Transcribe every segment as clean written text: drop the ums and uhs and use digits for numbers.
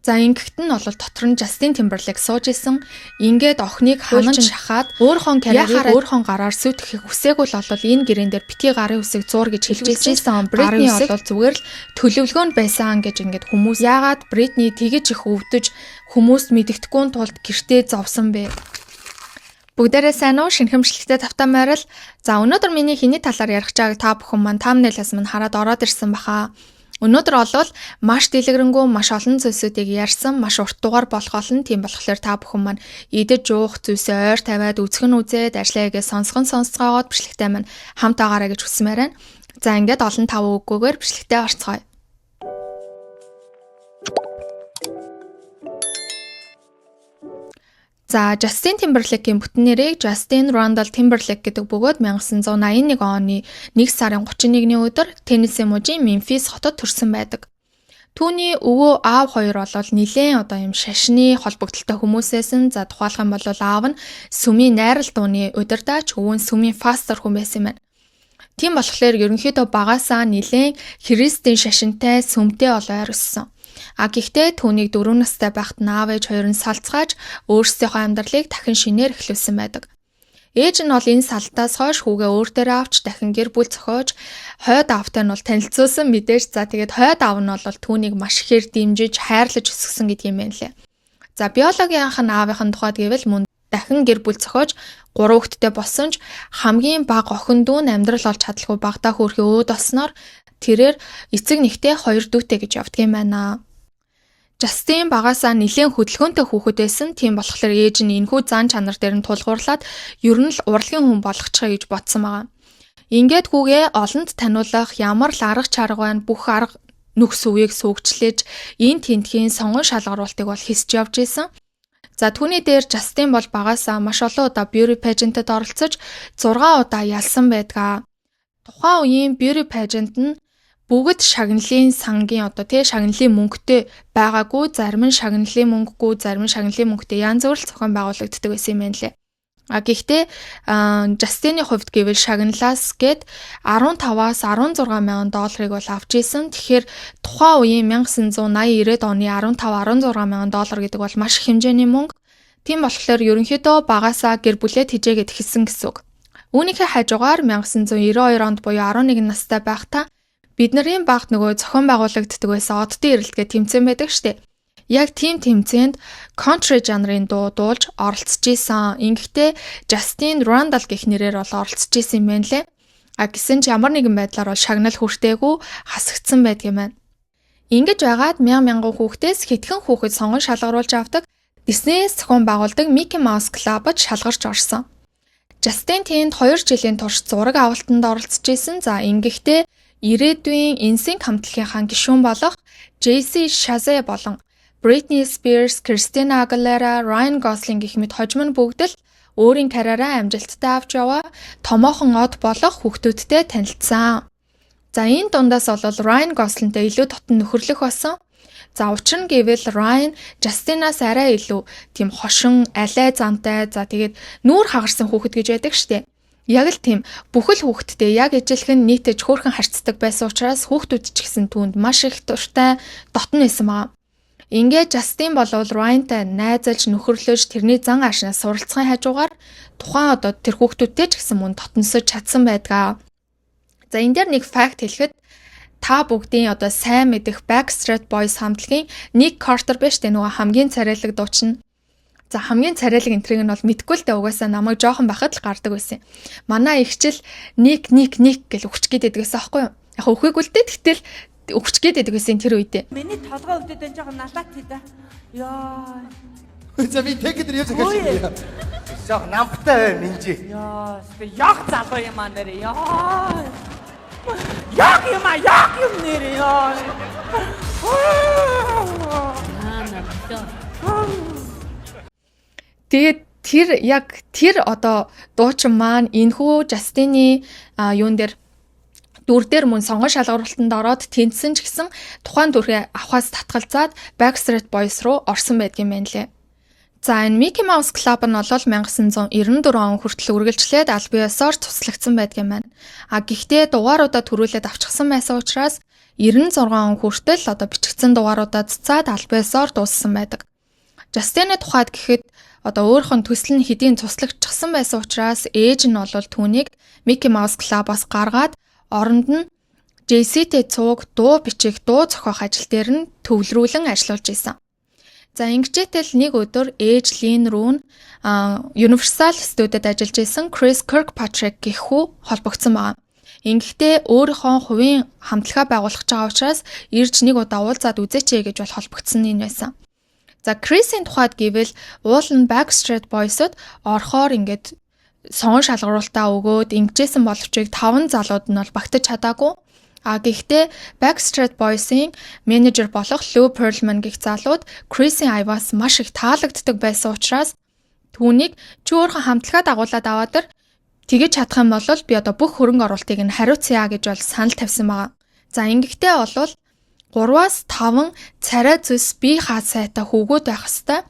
За ингэхт нь бол дотор нь Justin Timberlake сууж исэн. Ингээд охиныг ханан шахаад өөрхөн карьерийг өөрхөн гараар сүйтгэхийг хүсээгүй л бол энэ гэрэн дээр бити гарын үсэг зуур гэж хэлжсэн. Britney бол зүгээр л төлөвлөгөөнд байсан гэж ингээд хүмүүс яагаад Britney тэгэж их өвдөж хүмүүст мэддэхгүй тулд гэртээ зовсон бэ? Бүгдээрээ сайн уу? Шинхэмжлэгтэй тавтаа морил. За өнөөдөр миний хэний талаар ярих чааг та бүхэн маань thumbnail-аас минь хараад ороод ирсэн баха. Өнөөдөр олвол маш дэлгэрэнгүй маш олон зүйлсүүдийг ярьсан маш урт дугаар болох олон тийм болохоор та бүхэн маань идэж уух зүйлсээ ойр тавиад үзхэн үзээд ажиллаягээ сонсгоогоод бичлэгтэй маань хамт байгаарай гэж хүсмээр байна. За ингээд олон тав үггүйгээр бичлэгтэй орцгоё. За Justin Timberlake-ийн бүтэн нэрийг Justin Randall Timberlake гэдэг бөгөөд 1981 оны 1 сарын 31-ний өдөр Теннесси мужийн Memphis хотод төрсэн байдаг. Түүний өвөө аав хоёр бол нэлээд юм шашны холбогдолтой хүмүүсээсэн. За тухайлах юм бол аав нь сүмийн найрал дууны удирдаач, өвөө нь сүмийн пастор хүн байсан юм байна. Тийм болохоор ерөнхийдөө багаасаа нэлээд христийн шашинтай сүмтэй ойр өссөн. Гэхдээ түүнийг 4 настай байхад аав ээж хоёр нь салцгааж өөрсдийнхөө амьдралыг дахин шинээр эхлүүлсэн байдаг. Ээж нь бол энэ салтаас хойш хүүгээ өөр дээрээ авч дахин гэр бүл зохиож хойд аавтай нь бол танилцуулсан мэдээж. За тэгээд хойд аав нь бол түүнийг маш ихээр дэмжиж хайрлаж өсгсөн гэдэг юм байна лээ. За биологийн анх нь аавынхын тухайд гэвэл мөн дахин гэр бүл зохиож 3 хүүхэдтэй болсон ч хамгийн бага охин дүү нь амьдрал олж чадлагүй багтаа хөөрхи өөд осноор тэрээр эцэг нэгтэй 2 дүүтэй гэж явдаг юм байна. Justin багаасаа нэлээд хөдөлгөөнтэй хүүхэд байсан. Тийм болохоор ээж нь энэхүү зан чанар дээр нь тулгуурлаад ер нь л урлагийн хүн болгочихъя гэж бодсон байгаа. Ингээд хүүгээ олонд таниулах ямар л арга чарга байна, бүх арга нөхс үеийг суугчлээж энэ тентхийн сонгон шалгаруултыг бол хийсч явж исэн. За түүний дээр Justin бол багаасаа маш олон удаа beauty pageant-д оролцож 6 удаа ялсан байдаг. Тухайн үеийн beauty pageant нь бүгд шагналын сангийн шагналын мөнгөтэй байгаагүй, зарим нь шагналын мөнгөгүй, зарим нь шагналын мөнгөтэй янз бүр зохион байгуулагддаг байсан юм байна лээ. Гэхдээ Justin-ийн хувьд гэвэл шагналаас гээд 15-аас 16 мянган долларыг бол авч исэн. Тэгэхээр тухайн үеийн 1980-90-ад оны 15-16 мянган доллар гэдэг бол маш их хэмжээний мөнгө. Тийм болохоор ерөнхийдөө багаасаа гэр бүлээ тэжээгээд эхэлсэн гэсэн үг. Үүнийхээ хажуугаар 1992 онд буюу 11 настай байхдаа бидний багт нөгөө зохион байгуулагддаг байсан оддын ирэлтгээ тэмцээн байдаг штеп. Яг тийм тэмцээнд country жанрын дуу дуулж оролцож исэн. Ингэхдээ Justin Randall гэх нэрээр бол оролцож исэн юм байна лээ. Гэсэн ч ямар нэгэн байдлаар бол шагнал хүртээгүй хасагдсан байдаг юм байна. Ингэж байгаад мянган хүүхдээс хэдхэн хүүхэд сонгон шалгаруулж авдаг Disney-с зохион байгуулдаг Mickey Mouse Club-д шалгарч орсон. Justin тэнд 2 жилийн турш зураг авалтанд оролцож исэн. За ингэхдээ ирээдүйн NSYNC хамтлагийнхаа гишүүн болох Jay-Z, Shazay болон Britney Spears, Christina Aguilera, Ryan Gosling гэх мэт хожим нь бүгд л өөрийн карьераа амжилттай авч яваа томоохон од болох хүүхдүүдтэй танилцсан. За энэ дундаас бол Ryan Gosling-тэй илүү дотн нөхөрлөх болсон. За учир нь гэвэл Ryan Justin-аас арай илүү тийм хошин, алай зантай, за тэгээд нүүр хагарсан хүүхэд гэж байдаг штеп. Яг л тийм бүхэл хүүхэдтэй яг ижилхэн нийтэж хөөрхөн харьцдаг байсан учраас хүүхдүүд ч гэсэн түүнд маш их дуртай дотн байсан байгаа. Ингээд Justin болвол Ryan-тай найзалж нөхөрлөж тэрний зан аашнаас суралцахын хажуугаар тухайн тэр хүүхдүүдтэй ч гэсэн мөн дотносож чадсан байдаг. За энэ дээр нэг факт хэлэхэд та бүгдийн сайн мэдэх Backstreet Boys хамтлагийн Nick Carter биш үү нөгөө хамгийн царайлаг дуучин. За хамгийн царайлаг энтриг нь бол мэдгүй л дээ угаасаа намайг жоохон байхад л гардаг байсан. Манай ихчил Nick гэж өгч гээд байдаг гэсэн аахгүй юу? Яг өхөөгүй л дээ тэгтэл өгч гээд байдаг байсан тэр үедээ. Миний толгой өвдөд энэ жоохон налаад хийдэ. Яа. За би тэгээд яа захиж. Жоох намптай бай минжи. Яа, яг залуу юм аа нэр. Яа. Яг юм нэр яа. Тэгээд тэр дуучин маань энэхүү Justin-ийн юун дээр дүр дээр мөн сонгон шалгаруулалтанд ороод тэнцсэн ч гэсэн тухайн дүрхээ авахаас татгалзаад Backstreet Boys руу орсон байдаг юм байна лээ. За энэ Mickey Mouse Club нь бол 1994 он хүртэл үргэлжлээд аль биесээр туслагдсан байдаг юм байна. Гэхдээ дугааруудаа төрүүлээд авчихсан байсан учраас 96 он хүртэл одоо бичигдсэн дугааруудаа цацаад альбаасаар дууссан байдаг. Justin-ы тухайд гэхэд одоо өөрийнх нь төсөл нь хэдийн цуслагдчихсан байсан учраас ээж нь бол түүнийг Mickey Mouse Club-аас гаргаад оронд нь JC-тэй цуг, дуу бичих, дуу зохиох ажил дээр нь төвлөрүүлэн ажиллаж исэн. За ингэжээтэл нэг өдөр ээж Лин рүү Universal Studios-д ажиллаж исэн Chris Kirkpatrick гэх хүү холбогдсон байна. Ингэхдээ өөрийнхөө хувийн хамтлагаа байгуулах гэж байгаа учраас ирж нэг удаа уулзаад үзээч гэж бол холбогдсон юм байсан. За Chris-ийн тухайд гэвэл уул нь Backstreet Boys-д орхоор ингээд сон шалгаруултаа өгөөд ингэжсэн боловч 5 залууд нь бол багтаж чадаагүй. Гэхдээ Backstreet Boys-ийн менежер болох Lou Pearlman гэх залууд Chris-ийн аяваас маш их таалагддаг байсан учраас түүнийг чи өөрхөн хамтлагаа дагуулад аваад тэгэж чадах юм бол би одоо бүх хөрөнгө оруулалтыг нь хариуцъя гэж бол санал тавьсан байгаа. За ингэхдээ бол 3-аас 5 царай зүс бие хаа сайтай хүүгүүд байх хэвээр.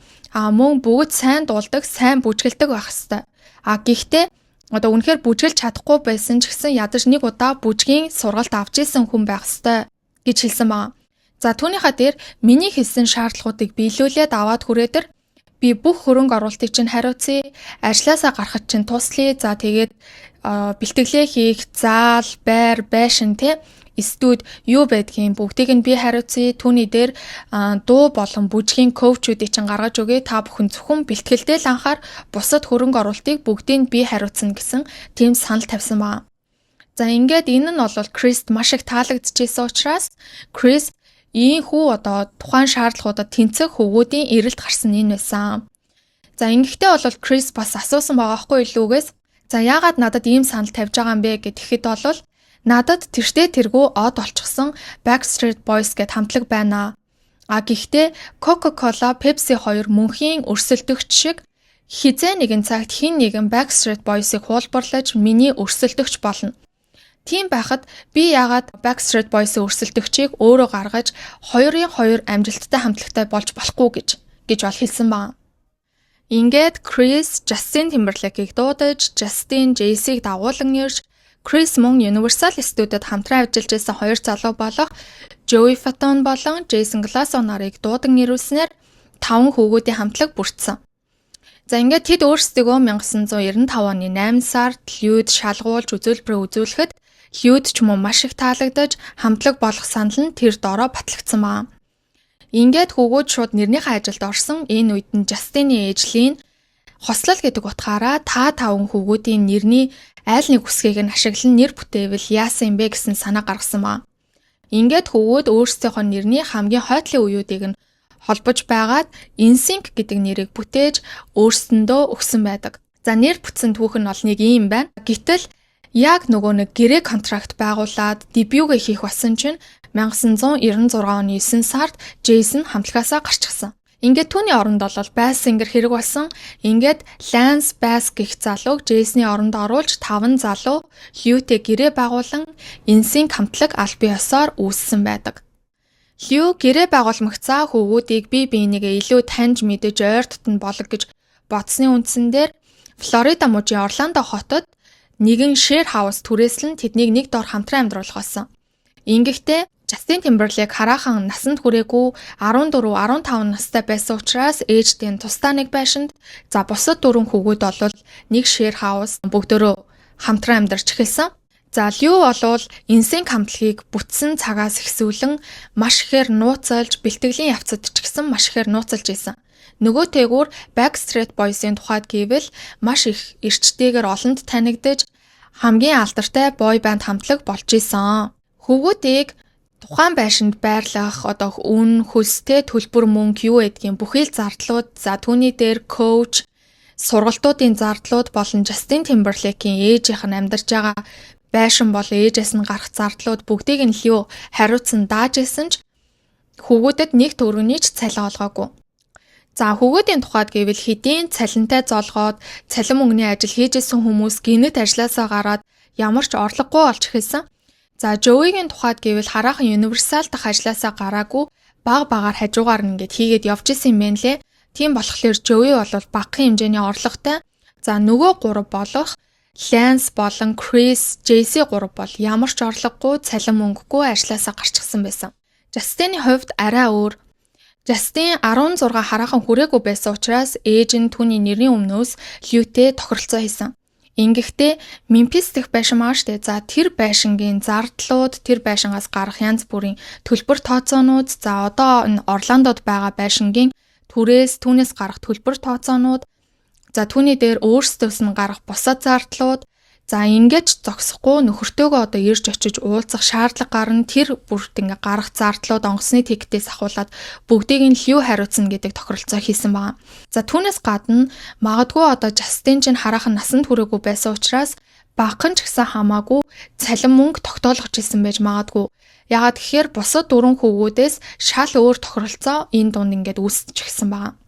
Мөн бүгд сайн дуулдаг, сайн бүжгэлдэг байх хэвээр. Гэхдээ одоо үнэхээр бүжгэлж чадахгүй байсан ч гэсэн ядаж нэг удаа бүжгийн сургалт авч исэн хүн байх хэвээр гэж хэлсэн байна. За түүнийхээ дээр миний хэлсэн шаардлагуудыг биелүүлээд аваад хүрээдэр би бүх хөрөнгө оруулалтыг чинь хариуцъя, ажилласаа гарахад чинь туслая. За тэгээд бэлтгэлээ хийх, заал, байр, байшин студ юу байдгийг бүгдийг нь би хариуцъя. Түүний дээр дуу болон бүжгийн коучүүдийг чинь гаргаж өгье. Та бүхэн зөвхөн бэлтгэлдээ л анхаар бусад хөрөнгө оруулалтыг бүгдийг нь би хариуцна гэсэн тийм санал тавьсан байна. За ингээд энэ нь бол Chris маш их таалагдчихсэн учраас Chris ийм хүү одоо тухайн шаардлагуудад тэнцэх хөвгүүдийн эрэлт гарсан энэ байсан. За ингэхдээ бол Chris бас асуусан байгаа хгүй илүүгээс. За яагаад надад ийм санал тавьж байгаа юм бэ гэхэд бол надад тэртээ тэргүй од олчихсон Backstreet Boys гэд хамтлаг байна. Гэхдээ Coca-Cola, Pepsi хоёр мөнхийн өрсөлдөгч шиг хизээ нэгэн цагт хэн нэгэн Backstreet Boys-ыг хуулбарлаж миний өрсөлдөгч болно. Тийм байхад би яагаад Backstreet Boys-ийн өрсөлдөгчийг өөрөө гаргаж 2-2 амжилттай хамтлагтай болж болохгүй гэж бол хэлсэн байна. Ингээд Chris Justin Timberlake-ийг дуудаж, Justin JC-г дагуулan ирж, Chris мөн Universal Studios-д хамтран ажиллаж байсан хоёр залуу болох Joey Fatone болон Jason Glasso нарыг дуудан ирүүлснээр 5 хүүгүүдийн хамтлаг бүрдсэн. За ингээд тэд өөрсдөө 1995 оны 8 сард Lude шалгуулж үзүүлбэрээ үзүүлэхэд Lude ч мөн маш их таалагдаж хамтлаг болох санал нь тэр дороо батлагдсан байна. Ингээд хүүгүүд шууд нэрнийхээ ажилд орсон. Энэ үед нь Justin-ийн ээж Lin хослол гэдэг утгаараа та 5 хүүгүүдийн нэрний айл нэг үсгийг нь ашиглан нэр бүтээвэл яасан юм бэ гэсэн санаа гаргасан байна. Ингээд хүүгүүд өөрсдийнхөө нэрний хамгийн хойтлын үеүүдийг нь холбож байгаад NSYNC гэдэг нэрийг бүтээж өөрсөндөө өгсөн байдаг. За нэр бүтсэн түүх нь бол нэг юм байна. Гэтэл яг нөгөө нэг гэрээ контракт байгуулад дебюгээ хийх болсон чинь 1996 оны 9 сард Jason хамтлагаасаа гарчихсан. Ингээд түүний оронд бол bass singer хэрэг болсон. Ингээд Lance Bass гэх залууг Jason-ы оронд оруулж 5 залуу Lude гэрээ байгуулан NSYNC хамтлаг аль бие ёсоор үүссэн байдаг. Lude гэрээ байгуулмагцаа хүүгүүдийг бие биенийгээ илүү таньж мэдэж ойр дотн болог гэж бодсны үндсэн дээр Флорида мужийн Орландо хотод нэгэн share house түрээслэн тэднийг нэг дор хамтран амьдруулах болсон. Ингэхдээ Justin Timberlake хараахан насанд хүрээгүй 14-15 настай байсан учраас ээжтэй нь тусдаа нэг байшинд, за бусад 4 хүүгүүд бол нэг share house бүгдөө хамтран амьдарч эхэлсэн. За Liu болвол NSYNC хамтлагийг бүтсэн цагаас ихсүүлэн маш ихээр нууцалж, бэлтгэлийн явцад ч гэсэн маш ихээр нууцалж исэн. Нөгөө тээгүүр Backstreet Boys-ийн тухайд гэвэл маш их эрчтэйгээр олонд танигдж хамгийн алдартай boy band хамтлаг болж исэн. Хүүгүүдийг тухайн байшинд байрлах үн хөлстэй төлбөр мөнгө юу гэдгийг бүхэл зардлууд, за түүний дээр коуч, сургалтуудын зардлууд болон Justin Timberlake-ийн ээжийнх нь амьдарч байгаа байшин бол ээжээс нь гарах зардлууд бүгдийг нь Liu хариуцсан дааж исэн ч хүүгүүдэд нэг төгрөгийн ч цалин олгоогүй. За хүүгүүдийн тухайд гэвэл хэдийн цалинтай золгоод цалин мөнгөний ажил хийжсэн хүмүүс гинэт ажилласаа гараад ямар ч орлогогүй болж эхэлсэн. За Joey-гийн тухайд гэвэл хараахан Universal дахь ажилласаа гараагүй баг-багаар хажуугаар нь ингээд хийгээд явж исэн юм байна лээ. Тийм болохоор Joey бол багахан хэмжээний орлоготой. За нөгөө 3 болох Lance болон Chris, JC 3 бол ямар ч орлогогүй, цалин мөнгөгүй ажлаасаа гарчихсан байсан. Justin-ийн хувьд арай өөр. Justin 16 хараахан хүрээгүй байсан учраас ээж нь түүний нэрийн өмнөөс Liu-тэй тохиролцоо хийсэн. Ингэхдээ Memphis дэх байшин маа штэ. За тэр байшингийн зардлууд, тэр байшингаас гарах янз бүрийн төлбөр тооцоонууд, за одоо энэ Орландод байгаа байшингийн түүнээс гарах төлбөр тооцоонууд, за түүний дээр өөрсдөөс нь гарах бусад зардлууд, за ингэж зогсохгүй нөхөртөөгөө одоо ирж очиж уулзах шаардлага гарна. Тэр бүрт ингээ гарах зардлууд онгоцны тэгтээс ахуулаад бүгдийг нь Liu хариуцна гэдэг тохиролцоо хийсэн байна. За түүнээс гадна магадгүй одоо Justin чинь хараахан насанд хүрээгүй байсан учраас багхан ч гэсэн хамаагүй цалин мөнгө тогтоолгож ирсэн байж магадгүй. Ягаад гэхээр бусад 4 хүүгүүдээс шал өөр тохиролцоо энэ дунд ингээд үүсчихсэн байна.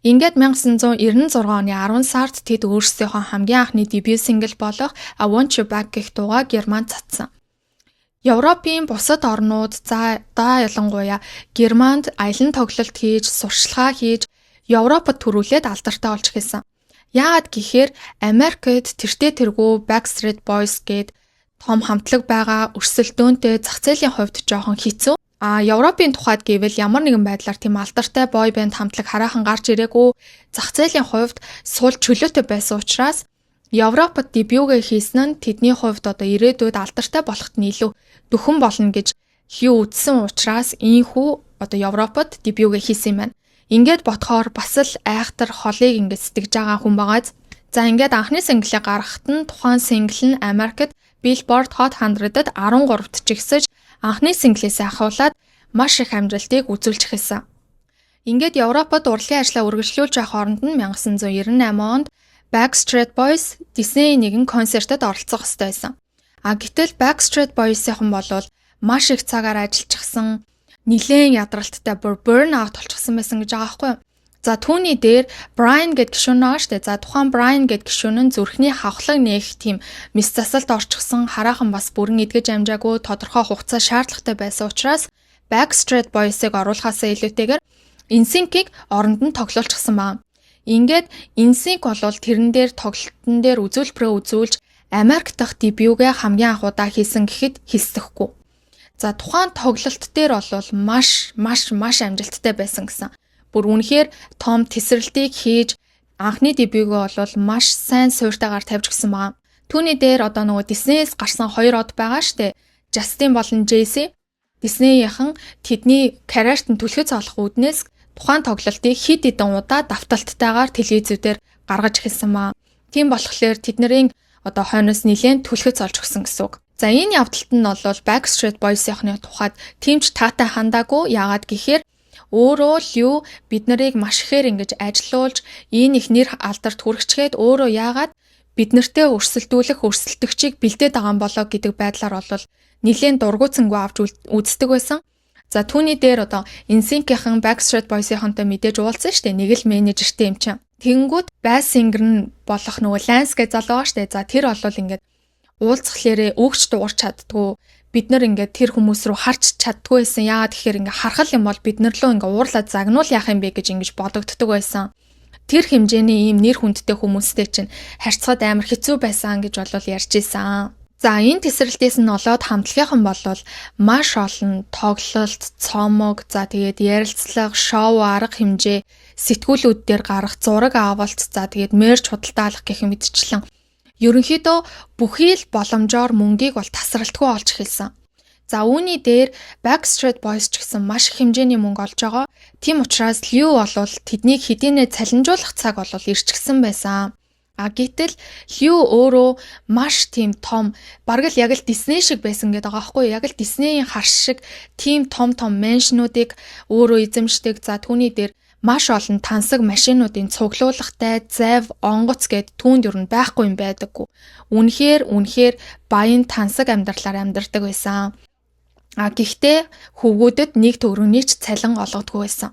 Ингээд 1996 оны 10 сард тэд өөрсдийнхөө хамгийн анхны дебют сингл болох I Want You Back гэх дуугаа Германд цацсан. Европын бусад орнууд ялангуяа Германд аялан тоглолт хийж, сурчлагаа хийж, Европод төрүүлээд алдартай болж гисэн. Яагаад гэхээр Америкт тэртээ тэргүй Backstreet Boys гээд том хамтлаг байгаа, өрсөлдөөнтэй, зах зээлийн хувьд жоохон хэцүү. Европын тухайд гэвэл ямар нэгэн байдлаар тийм алдартай бой бэнд хамтлаг хараахан гарч ирээгүй, зах зээлийн хувьд сул чөлөөтэй байсан учраас Европод дебютгээ хийсэн нь тэдний хувьд одоо ирээдүйд алдартай болоход нь илүү дөхөн болно гэж Liu үзсэн учраас ийхүү одоо Европод дебютгээ хийсэн юм байна. Ингээд бодохоор бас л айхтар холыг ингээд сэтгэж байгаа хүн байгааз. За ингээд анхны синглийг гаргахад нь тухайн сингл нь Америкт Billboard Hot 100-д 13-т жигсэж анхны синглээсээ ахуулаад маш их амжилтыг үзүүлж эхэлсэн. Ингээд Европод урлагийн ажлаа үргэлжлүүлж явах хооронд нь 1998 онд Backstreet Boys Disney-ийн нэгэн концертод оролцох ёстой байсан. Гэтэл Backstreet Boys-ийнхан болвол маш их цагаар ажиллажчихсан, нилээн ядралттай burnout болчихсон байсан гэж байгаа байхгүй юу? За түүний дээр Brian гэд гишүүн байгаа штэ. За тухайн Brian гэд гишүүн нь зүрхний хавхлаг нээх тийм мэс засалд орчихсон, хараахан бас бүрэн эдгэж амжаагүй тодорхой хугацаа шаардлагатай байсан учраас Backstreet Boys-ыг оруулахаасаа илүүтэйгээр NSYNC-ийг оронд нь тоглуулчихсан байна. Ингээд NSYNC болвол тэрэн дээр тоглолтын дээр үзүүлбэрээ үзүүлж Америк дахь дебютгээ хамгийн анх удаа хийсэн гэхэд хэлсэхгүй. За тухайн тоглолт дээр болвол маш амжилттай байсан гэсэн. Бүр үнэхээр том тесрэлтийг хийж анхны дебютгээ болвол маш сайн суурьтайгаар тавьж гисэн байна. Түүний дээр одоо нөгөө Disney-с гарсан 2 од байгаа штэ. Justin болон JC Disney-ийнхан тэдний карьерт нь түлхэц олох үүднээс тухайн тоглолтыг хэд хэдэн удаа давталттайгаар телевизүүдээр гаргаж эхэлсэн байна. Тийм болохоор тэднэрийн одоо хойноос нэлээд түлхэц олж өгсөн гэсэн үг. За энэ явдалт нь бол Backstreet Boys-ийнхны тухайд тэмч таатай хандаагүй. Яагаад гэхээр өөрөө Liu бид нарыг маш ихээр ингэж ажилуулж энэ их нэр алдарт хүрэгчгээд өөрөө яагаад бид нартэй өрсөлдүүлэх өрсөлдөгчийг бэлдээд байгаа юм болоо гэдэг байдлаар бол нэлээд дургуутсангүй авч үздэг байсан. За түүний дээр одоо NSYNC-ийн Backstreet Boys-ийнхантай мэдээж уулзсан штэ, нэг л менежертэй юм чинь. Тэнгүүд bass singer нь болох нөгөө Lance гэж залуу байгаа штэ. За тэр бол ингээд уулзхлаарээ өгч дуурч чаддгүй. Бид нар ингээд тэр хүмүүс рүү харч чаддгүй байсан. Яагаад гэхээр ингээд харахал юм бол бид нар лөө ингээд уурлаад загнуул яах юм бэ гэж ингэж бодогддог байсан. Тэр хэмжээний ийм нэр хүндтэй хүмүүстэй чинь харьцаад амар хэцүү байсан гэж бол ярьж исэн. За энэ тесрэлтээс нь олоод хамтлагийнхан болвол маш олон тоглолт, цомог, за тэгээд ярилцлага, шоу, арга хэмжээ, сэтгүүлүүд дээр гарах зураг авалт, за тэгээд мерч худалдаалах гэх мэтчлэн ерөнхийдөө бүхий л боломжоор мөнгийг бол тасралтгүй олж эхэлсэн. За үүний дээр Backstreet Boys ч гэсэн маш их хэмжээний мөнгө олж байгаа. Тийм учраас Liu болвол тэднийг хэдийнэ цалинжуулах цаг бол ирчихсэн байсан. Гэтэл Liu өөрөө маш тийм том, бараг л яг л Disney шиг байсан гэдэг байгаа байхгүй юу? Яг л Disney-ийн хар шиг тийм том меншнуудыг өөрөө эзэмшдэг. За түүний дээр маш олон тансаг машинуудын цуглуулгатай, зайв, онгоц гэд түүнд юу байхгүй юм байдаггүй. Үнэхээр баян тансаг амьдралаар амьдардаг байсан. Гэхдээ хөвгүүдэд нэг төгрөгийн ч цалин олгодгүй байсан.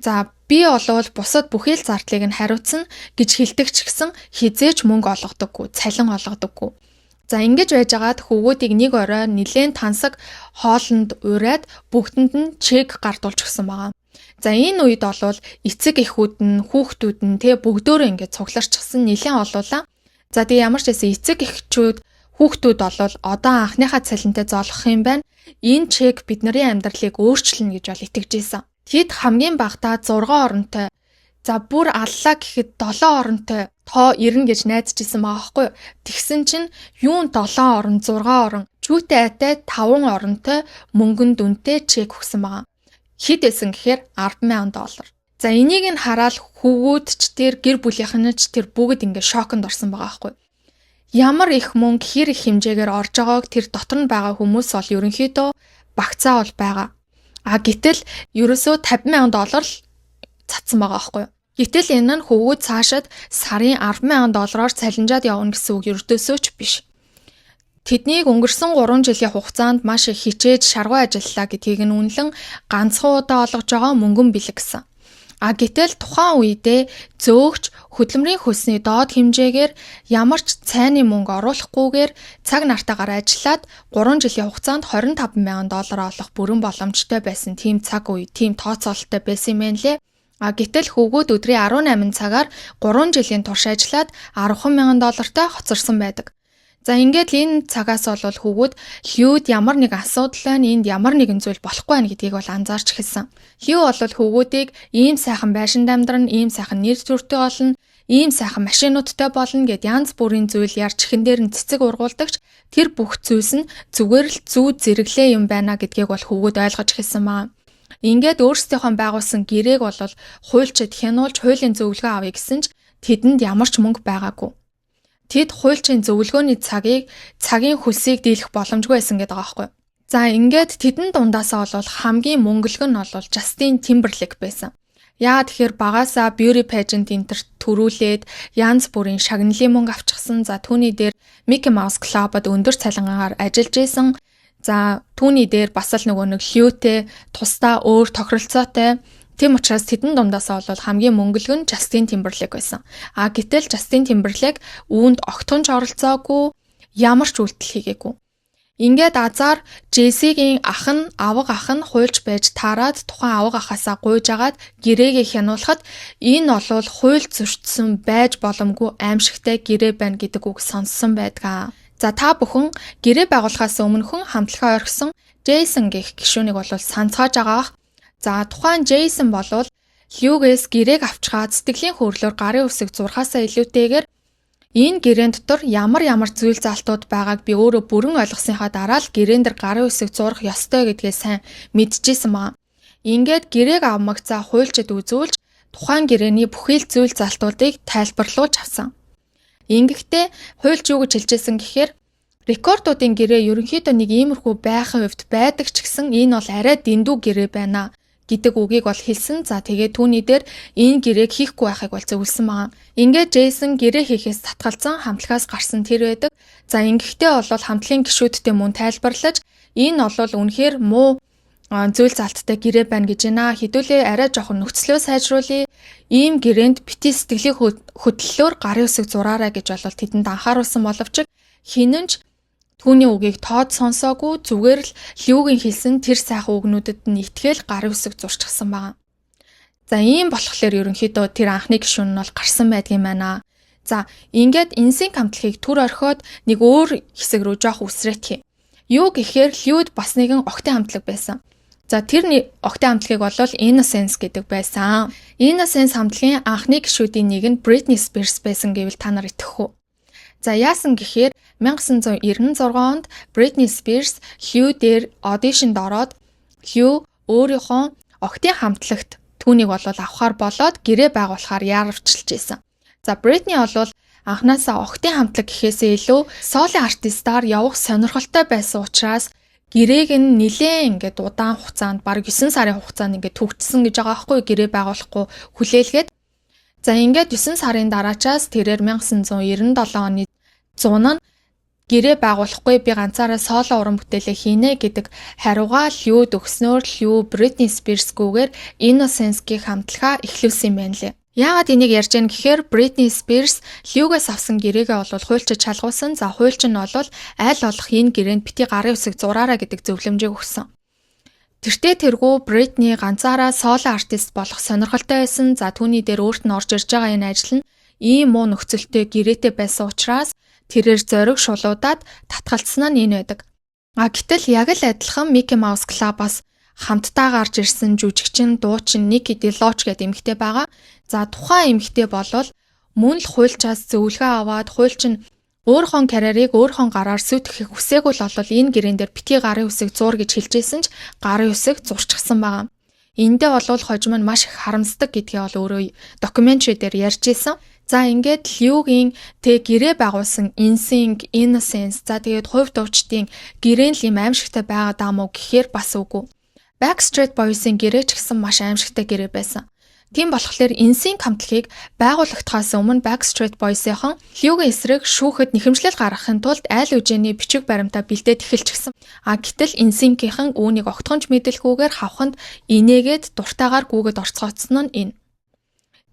За би болвол бусад бүхий л зардлыг нь хариуцна гэж хэлдэг ч гэсэн хизээч мөнгө олгодоггүй, цалин олгодоггүй. За ингэж байжгаад хөвгүүдийг нэг орой нилээн тансаг хоолнд ураад бүгдэнд нь чек гардуулж өгсөн байгаа. За энэ үед болвол эцэг эхүүд нь, хүүхдүүд нь бүгдөө ингэж цугларчихсан нилээн олуулаа. За тэгээ ямар ч байсан эцэг эхчүүд хүүхдүүд болвол одоо анхныхаа цалинтай зоолох юм байна. Энэ чек бидний амьдралыг өөрчилнө гэж бол итгэж ийсэн. Тэд хамгийн багадаа 6 оронтой. За бүр аллаа гэхэд 7 оронтой тоо ирнэ гэж найдаж исэн байгаа байхгүй юу? Тэгсэн чинь юун 7 орон 6 орон чүүтэй айтай 5 оронтой мөнгөн дүнтэй чек өгсөн байгаа. Хэд эсэн гэхээр $10,000. За энийг нь хараад хүүгүүд ч тэр гэр бүлийнхэн ч тэр бүгд ингээ шоконд орсон байгаа байхгүй юу? Ямар их мөнгө хэр их хэмжээгээр орж байгааг тэр дотор нь байгаа хүмүүс бол ерөнхийдөө багцаа бол байгаа. Гэтэл ерөөсөө $50,000 л цацсан байгаа байхгүй юу? Гэтэл энэ нь хүүгүүд цаашид сарын $10,000-оор цалинжаад явна гэсэн үг ердөөсөө ч биш. Тэднийг өнгөрсөн 3 жилийн хугацаанд маш их хичээж шаргуу ажиллалаа гэдгийг нь үнэлэн ганцхан удаа олгож байгаа мөнгөн бэлэг гэсэн. Гэтэл тухайн үедээ зөөгч хөдөлмөрийн хөлсний доод хэмжээгээр ямар ч цайны мөнгө оруулахгүйгээр цаг нартаагаар ажиллаад 3 жилийн хугацаанд $25,000 олох бүрэн боломжтой байсан тийм цаг үе, тийм тооцоололтой байсан юм байна лээ. Гэтэл хүүгүүд өдрийн 18 цагаар 3 жилийн турш ажиллаад $10,000-тай хоцорсон байдаг. За ингээд энэ цагаас бол хүүгүүд Хьюд ямар нэг асуудал байна, энд ямар нэгэн зүйл болохгүй байна гэдгийг бол анзаарч эхэлсэн. Хью бол хүүгүүдийг ийм сайхан байшинд амьдран, ийм сайхан нэр төртэй болно, ийм сайхан машинуудтай болно гэд янз бүрийн зүйл ярьж чихэн дээр нь цэцэг ургуулдагч тэр бүх зүйлс нь зүгээр л зүү зэрэглээ юм байна гэдгийг бол хүүгүүд ойлгож эхэлсэн маа. Ингээд өөрсдийнхөө байгуулсан гэрээг бол хуульчид хянуулж хуулийн зөвлөгөө авъя гэсэн ч тэдэнд ямар ч мөнгө байгаагүй. Тэд хуульчийн зөвлөгөөний цагийн хөлсийг дийлэх боломжгүй байсан гэдэг байгаа байхгүй. За ингээд тэдэн дундаасаа бол хамгийн мөнгөлгөн нь бол Justin Timberlake байсан. Яагаад тэгэхээр багаасаа beauty pageant энтерт төрүүлээд янз бүрийн шагналын мөнгө авчихсан. За түүний дээр Mickey Mouse Club-д өндөр цалингаар ажиллаж исэн. За түүний дээр бас л нөгөө нэг Hugh-тэй тусдаа өөр тохиролцоотой. Тийм учраас тэдэн дундаасаа бол хамгийн мөнгөлгөн Justin Timberlake байсан. Гэтэл Justin Timberlake үүнд огтхон ч оролцоогүй, ямар ч үйлдэл хийгээгүй. Ингээд азар Jesse-гийн авга ах нь хуульч байж таарад тухайн авга ахаасаа гуйж агаад гэрээгээ хянуулахад энэ бол хууль зөрчсөн байж боломгүй аимшигтай гэрээ байна гэдэг үг сонссон байдаг. За та бүхэн гэрээ байгуулахаас өмнөхөн хамтлагаа орхисон Jason гэх гишүүнийг бол санацгааж байгаах. За тухайн Jason болвол Hugh-гээс гэрээг авчгаад сэтгэлийн хөдлөлөөр гарын үсэг зурхаасаа илүүтэйгээр энэ гэрээн дотор ямар зүйл залтууд байгааг би өөрөө бүрэн ойлгосныхаа дараа л гэрээн дээр гарын үсэг зурх ёстой гэдгээ сайн мэдчихсэн маа. Ингээд гэрээг авмагцаа хуульчид үзүүлж тухайн гэрээний бүхий л зүйл залтуудыг тайлбарлуулж авсан. Ингэхдээ хуульч юу гэж хэлжсэн гэхээр рекордуудын гэрээ ерөнхийдөө нэг иймэрхүү байхын хувьд байдаг ч гэсэн энэ бол арай дэндүү гэрээ байна гэдэг үгийг бол хэлсэн. За тэгээд түүний дээр энэ гэрээг хийхгүй байхыг бол зөвлөсөн байгаа. Ингээд Джейсон гэрээ хийхээс татгалзан хамтлагаас гарсан тэр байдаг. За ингэхдээ бол хамтлагийн гишүүдтэй мөн тайлбарлаж энэ бол үнэхээр муу зүйл залттай гэрээ байна гэж байна. Хэдүүлээ арай жоохон нөхцлөө сайжруулъя. Ийм гэрээнд бити сэтгэлийн хөдлөлөөр гарын үсэг зураарай гэж бол тэдэнд анхааруулсан боловч хинэнч түүний үгийг тоод сонсоогүй, зүгээр л Хьюгийн хэлсэн тэр сайхан үгнүүдэд нь итгээл гарын үсэг зурчихсан байгаа. За ийм болохоор ерөнхийдөө тэр анхны гишүүн нь бол гарсан байдгийн байна. За ингээд инсинк хамтлагийг түр орхиод нэг өөр хэсэг рүү жоох үсрээтгэе. Юу гэхээр Хьюд бас нэгэн охтын хамтлаг байсан. За тэр охтын хамтлагийг бол Innocence гэдэг байсан. Innocence хамтлагийн анхны гишүүдийн нэг нь Britney Spears байсан гэвэл та нар итгэх үү? За яасан гэхээр 1996 онд Britney Spears Hugh дээр аудишнд ороод Hugh өөрийнхөө охтын хамтлагт түүнийг бол авахар болоод гэрээ байгуулахаар яарвчилж исэн. За Britney бол анхнаасаа охтын хамтлаг гэхээсээ илүү соло артистаар явах сонирхолтой байсан учраас гэрээг нь нэлээд ингээд удаан хугацаанд бараг 9 сарын хугацаанд ингээд төгссөн гэж байгаа байхгүй гэрээ байгуулахгүй хүлээлгээд. За ингээд 9 сарын дараачаас тэрээр 1997 оны 100 нь гэрээ байгуулахгүй би ганцаараа соло уран бүтээлээ хийнэ гэдэг хариугаа Hugh өгснөөр Hugh Britney Spears-гүйгээр Innocence-гийн хамтлагаа эхлүүлсэн юм байна лээ. Яагаад энийг ярьж байгаа гэхээр Britney Spears Hugh-гаас авсан гэрээгээ бол хуульчид шалгуулсан. За хуульч нь бол аль болох энэ гэрээнд бити гарын үсэг зураараа гэдэг зөвлөмжийг өгсөн. Тэртээ тэргүй Britney ганцаараа соло артист болох сонирхолтой байсан. За түүний дээр өөрт нь орж ирж байгаа энэ ажил нь ийм муу нөхцөлтэй гэрээтэй байсан учраас тэрээр зориг шулуудаад татгалцсан нь энэ байдаг. Гэтэл яг л адилхан Mickey Mouse Club-аас хамтдаа гарч ирсэн жүжигчин, дуучин Nikki DeLoach гэдэг эмэгтэй байгаа. За тухайн эмэгтэй болвол мөн л хуульчаас зөвлөгөө аваад хуульчин өөрийнхөө карьерийг өөрийнхөө гараар сүйтгэхийг хүсээгүй л олвол энэ гэрээн дээр битгий гарын үсэг зур гэж хэлжсэн ч гарын үсэг зурчихсан байгаа. Эндээ болвол хожим нь маш их харамсдаг гэдгээ бол өөрөө докюментари дээр ярьж исэн. За ингээд Liu-гийн гэрээ байгуулсан NSYNC, Innocence за тэгээд хувь дуучдын гэрээн л юм аимшигтай байгаа даа мó гэхээр бас үгүй. Backstreet Boys-ийн гэрээ ч гэсэн маш аимшигтай гэрээ байсан. Тийм болохоор NSYNC хамтлагийг байгуулагдахаас өмнө Backstreet Boys-ийнхан Liu-гийн эсрэг шүүхэд нэхэмжлэл гаргахын тулд айл үжээний бичиг баримтаа бэлдээд эхэлчихсэн. Гэтэл NSYNC-ийнхан үүнийг огтхонч мэдэлгүйгээр хавханд инээгээд дуртайгаар гүгэд орцгоцсон нь энэ.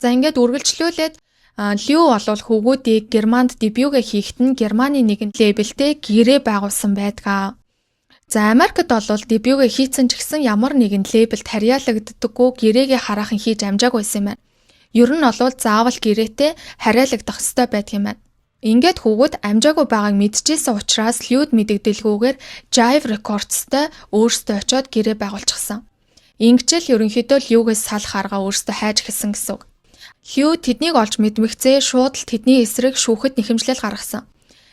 За ингээд үргэлжлүүлээд Liu болвол хөвгүүдийг Германд дебюгээ хийхэд нь Германы нэгэн лейблтэй гэрээ байгуулсан байдаг. За Америкт болвол дебюгээ хийцэн ч гэсэн ямар нэгэн лейблд харьяалагддаггүй гэрээгээ хараахан хийж амжаагүй байсан юм байна. Ер нь болвол заавал гэрээтэй харьяалагдах ёстой байдаг юм байна. Ингээд хөвгүүд амжаагүй байгааг мэдчихсэн учраас Liu-д мэдэгдэлгүйгээр Jive Records-тай өөрсдөө очиод гэрээ байгуулчихсан. Ингэжэл ерөнхийдөө Liu-гээс салах арга өөрсдөө хайж эхэлсэн гэсэн үг. Liu тэднийг олж мэдмэгцээ шууд л тэдний эсрэг шүүхэд нэхэмжлэл гаргасан.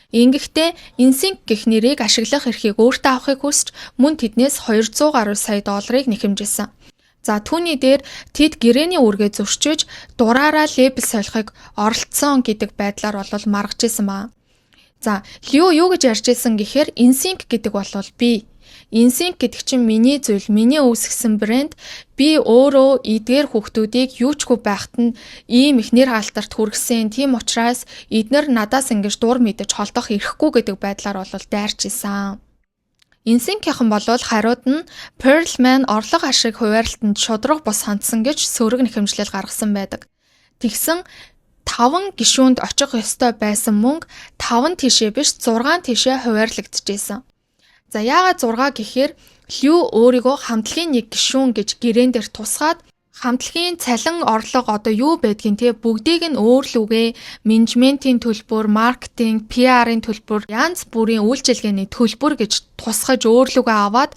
Ингэхдээ NSYNC гэх нэрийг ашиглах эрхийг өөртөө авахыг хүсч мөн тэднээс 200 гаруй сая долларыг нэхэмжсэн. За түүний дээр тэд гэрээний үргээ зөрчиж дураараа лейбл солихыг оролцсон гэдэг байдлаар болвол маргаж исэн баа. За Liu юу гэж ярьж исэн гэхээр NSYNC гэдэг болвол би. NSYNC гэдэг чинь миний зүйл, миний үүсгэсэн брэнд. Би өөрөө эдгээр хүүхдүүдийг юучгүй байхад нь ийм их нэр хаалтарт хүргэсэн. Тийм учраас эднэр надаас ингэж дур мэдэж холдох эрхгүй гэдэг байдлаар болвол дайрч исэн. NSYNC-ийнхан болвол хариуд нь Pearl Man орлого ашиг хуваарлалтанд шудраг бус хандсан гэж сөрөг нэхэмжлэл гаргасан байдаг. Тэгсэн 5 гишүүнд очих ёстой байсан мөнгө 5 тишээ биш 6 тишээ хуваарлагдчихсэн. За яагаад 6 гэхээр Liu өөрийгөө хамтлагийн нэг гишүүн гэж гэрээн дээр тусгаад хамтлагийн цалин орлого одоо юу байдгийг те бүгдийг нь өөрлөгөө менежментийн төлбөр, маркетинг, PR-ын төлбөр, янз бүрийн үйлчилгээний төлбөр гэж тусгаж өөрлөгөө аваад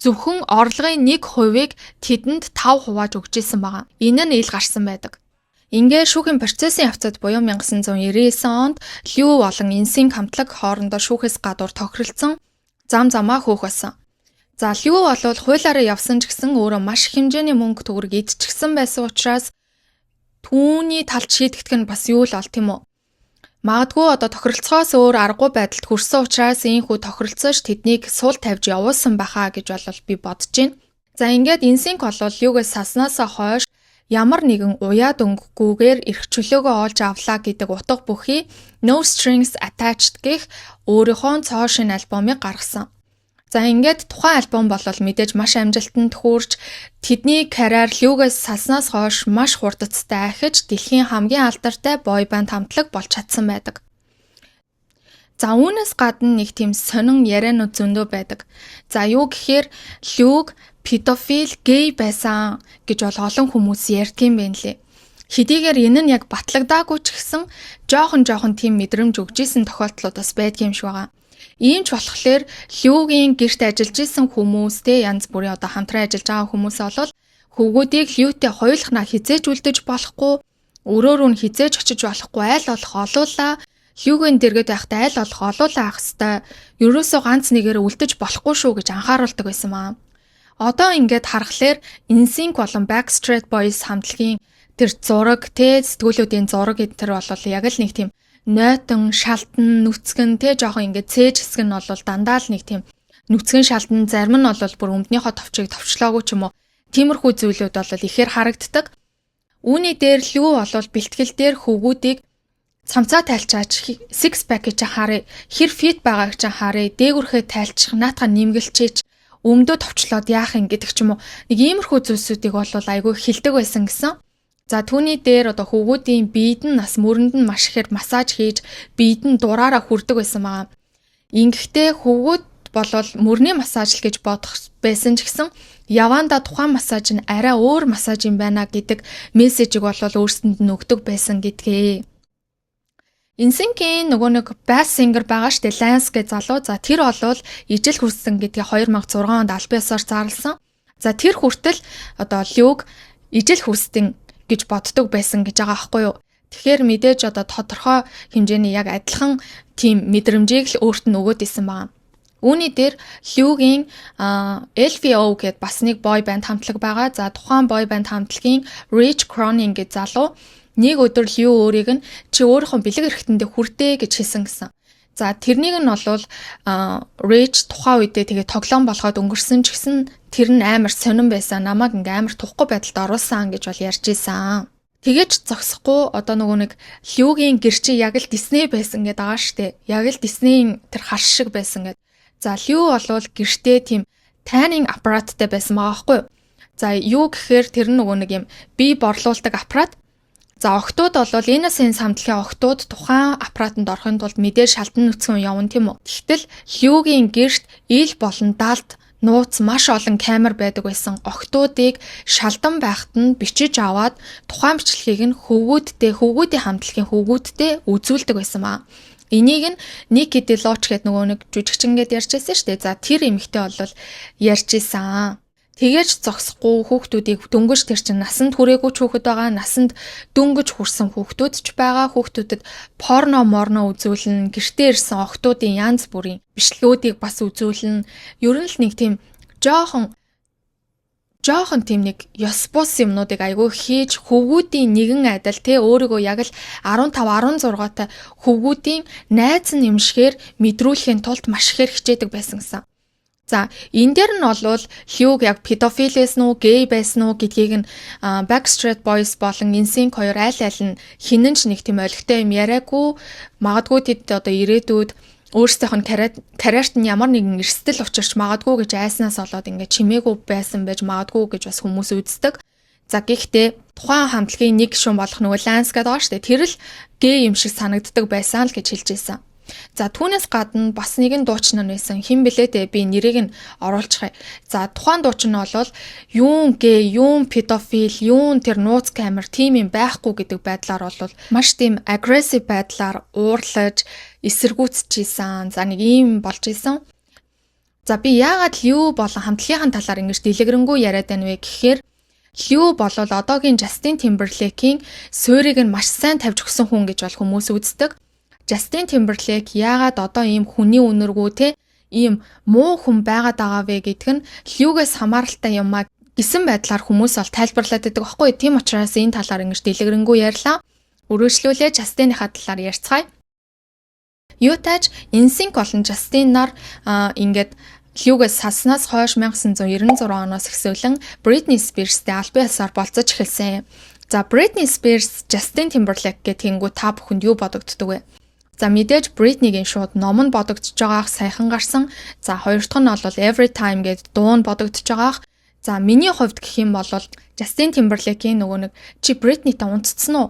зөвхөн орлогын 1%-ыг тэдэнд 5 хувааж өгч исэн байгаа. Энэ нь ил гарсан байдаг. Ингээ шүүхийн процессын явцад буюу 1999 онд Liu болон NSYNC хамтлаг хоорондоо шүүхээс гадуур тохиролцсон зам замаа хөөх болсон. За Liu болвол хуулиараа явсан ч гэсэн өөрөө маш их хэмжээний мөнгө төгрөг идчихсэн байсан учраас түүний талд шийдэгдэх нь бас юу л бол тийм үү. Магадгүй одоо тохиролцоос өөр аргагүй байдалд хүрсэн учраас ийхүү тохиролцооч тэднийг сул тавьж явуулсан байхаа гэж болвол би бодож байна. За ингээд NSYNC болвол Liu-гээс саснаасаа хойш ямар нэгэн уяад өнгөгүйгээр эрх чөлөөгөө олж авлаа гэдэг утга бүхий No Strings Attached гэх өөрийнхөө цоо шинэ альбомыг гаргасан. За ингээд тухайн альбом болвол мэдээж маш амжилтанд хүрч тэдний карьер Liu-гээс салснаас хойш маш хурдцтай ахиж дэлхийн хамгийн алдартай бой банд хамтлаг болж чадсан байдаг. За үүнээс гадна нэг тийм сонин яриануд зөндөө байдаг. За юу гэхээр Liu педофил, гей байсан гэж бол олон хүмүүс ярьдгийн байна лээ. Хэдийгээр энэ нь яг батлагдаагүй ч гэсэн жоохон тийм мэдрэмж өгж исэн тохиолдлууд бас байдгийн юм шиг байгаа. Ийм ч болохоор Liu-гийн гэрт ажиллаж исэн хүмүүстэй янз бүрийн одоо хамтран ажиллаж байгаа хүмүүс олвол хөвгүүдийг Liu-тэй хоёулахнаа хизээч үлдэж болохгүй, өрөөрөө нь хизээч очиж болохгүй айл болох олуулаа. Liu-гийн дэргэд байхдаа айл болох олуулаа ах хэвээр ерөөсөө ганц нэгээр үлдэж болохгүй шүү гэж анхааруулдаг байсан маа. Одоо ингээд харахаар NSYNC болон Backstreet Boys хамтлагийн тэр зураг сэтгүүлүүдийн зураг гэдэр бол яг л нэг тийм нойтон, шалтан, нүцгэн жоохон ингээд цээж хэсэг нь бол дандаа л нэг тийм нүцгэн шалтан зарим нь бол бүр өмднийхөө товчийг товчлоогүй ч юм уу. Тиймэрхүү зүйлүүд бол ихээр харагддаг. Үүний дээр Liu бол бэлтгэл дээр хөвгүүдийг цамцаа тайлчаач, six pack гэж харъя, хэр fit байгааг ч харъя, дээгүрхээ тайлчих, наатаха нэмгэлчээч өмдөө товчлоод яах юм гэдэг ч юм уу. Нэг иймэрхүү зүйлсүүдийг бол айгүй хилдэг байсан гэсэн. За түүний дээр одоо хөвгүүдийн биед нь бас мөрөнд нь маш ихээр массаж хийж биед нь дураараа хүрдэг байсан байгаа. Ингэхдээ хөвгүүд болвол мөрний массаж л гэж бодох байсан ч гэсэн яванда тухайн массаж нь арай өөр массаж юм байна гэдэг мессежийг бол өөрсөнд нь өгдөг байсан гэдгээ. NSYNC-ийн нөгөө нэг bass singer байгаа штэ Lance гэж залуу. За тэр болвол ижил хүрсэн гэдгийг 2006 онд аль биесээр зарласан. За тэр хүртэл одоо Luke ижил хүрстэн гэж боддог байсан гэж байгаа аахгүй юу. Тэгэхээр мэдээж одоо тодорхой хэмжээний яг адилхан тийм мэдрэмжийг л өөрт нь өгөөд исэн байгаа. Үүний дээр Luke-ийн LFO гэд бас нэг boy band хамтлаг байгаа. За тухайн boy band хамтлагийн Rich Cronin гэж залуу нэг өдөр Liu өөрийг нь чи өөрийнхөө бэлэг эрхтэндээ хүртээ гэж хэлсэн гэсэн. За тэрнийг нь болвол Rich тухайн үедээ тэгээ тоглоом болгоод өнгөрсөн ч гэсэн тэр нь амар сонирн байсан. Намайг ингээм амар тухгүй байдалд оруулсан гэж бол ярьж исэн. Тэгэж зогсохгүй одоо нөгөө нэг Люгийн гэрчи яг л Disney байсан гэдэг байгаа штэ. Яг л Disney-ийн тэр хар шиг байсан гэд. За Лю болвол гэртээ тийм тайнинг аппараттай байсан байгаа байхгүй юу? За юу гэхээр тэр нөгөө нэг юм бие борлуулдаг аппарат. За октод болвол Innocence хамтлагийн октод тухайн аппаратанд орохын тулд мэдээж шалтан нүцгэн явна тийм үү. Тэгтэл Люгийн гэрт ил болон далд нууц маш олон камер байдаг байсан. Октодыг шалдан байхад нь бичиж аваад тухайн бичлэгийг нь хөвгүүдийн хамтлагийн хөвгүүдтэй үзүүлдэг байсан маа. Энийг нь Nikki DeLoach гэдэг нөгөө нэг жүжигчингээд ярьжсэн шүү дээ. За тэр эмэгтэй бол ярьжсэн. Тэгээж зогсохгүй хүүхдүүдийг дөнгөж тэр чин насанд хүрээгүй хүүхэд байгаа, насанд дөнгөж хүрсэн хүүхдүүд ч байгаа. Хүүхдүүдэд порно үзүүлнэ, гэртээ ирсэн охтуудын янз бүрийн бичлэгүүдийг бас үзүүлнэ. Ер нь л нэг тийм жоохон тийм нэг ёс бус юмнуудыг айгүй хийж хөвгүүдийн нэгэн адил те өөрийгөө яг л 15 16 та хөвгүүдийн найз нь юм шигээр мэдрүүлэхийн тулд маш ихээр хичээдэг байсан гэсэн. За энэ дээр нь болвол Люг яг педофилээс нь гей байсан уу гэдгийг нь Backstreet Boys болон NSYNC хоёр аль нь хинэн ч нэг тийм олигтой юм яриаггүй. Магадгүй тэд одоо ирээдүйд өөрсдийнх нь карьерт нь ямар нэгэн эрсдэл учирч магадгүй гэж айснаас болоод ингээд чимээгүй байсан байж магадгүй гэж бас хүмүүс үздэг. За гэхдээ тухайн хамтлагийн нэг шум болох нөгөө Lance гэдэг байгаа шүү дээ. Тэр л гей юм шиг санагддаг байсан л гэж хэлж ирсэн. За түүнээс гадна бас нэгэн дуучин нь байсан. Хэн блэ дээ би нэрийг нь оруулчихъя. За тухайн дуучин нь бол юун гей, юун педофил, юун тэр нууц камер тийм юм байхгүй гэдэг байдлаар бол маш тийм aggressive байдлаар уурлаж, эсэргүүцчихсэн. За нэг ийм болж исэн. За би яагаад Liu болон хамтлагийн талаар ингэж дэлгэрэнгүй яриад байна вэ гэхээр Liu болол одоогийн Justin Timberlake-ийн суурийг нь маш сайн тавьж өгсөн хүн гэж бол хүмүүс үздэг. Justin Timberlake яагаад одоо ийм хүний үнэргүй те ийм муу хүн байгаад байгаа вэ гэдг нь Liu-гээс хамааралтай юм а гэсэн байдлаар хүмүүс бол тайлбарлаад байдаг байхгүй. Тийм учраас энэ талаар ингэж дэлгэрэнгүй ярьлаа. Өргөжлүүлээ Justin-ийнхаа талаар ярьцгаая. Юутаж NSYNC болон Justin нар ингээд Liu-гээс салснаас хойш 1996 оноос эхсүүлэн Britney Spears-тэй аль биесээр болцож эхэлсэн. За Britney Spears, Justin Timberlake гэх тэнгүү та бүхэнд юу бодогддог вэ? За мэдээж Britney-гийн шууд ном нь бодогдож байгаах сайхан гарсан. За хоёр дахь нь бол Every Time гэдэг дуу нь бодогдож байгаах. За миний хувьд гэх юм бол Justin Timberlake-ийн нөгөө нэг чи Britney-тай унтцсан уу?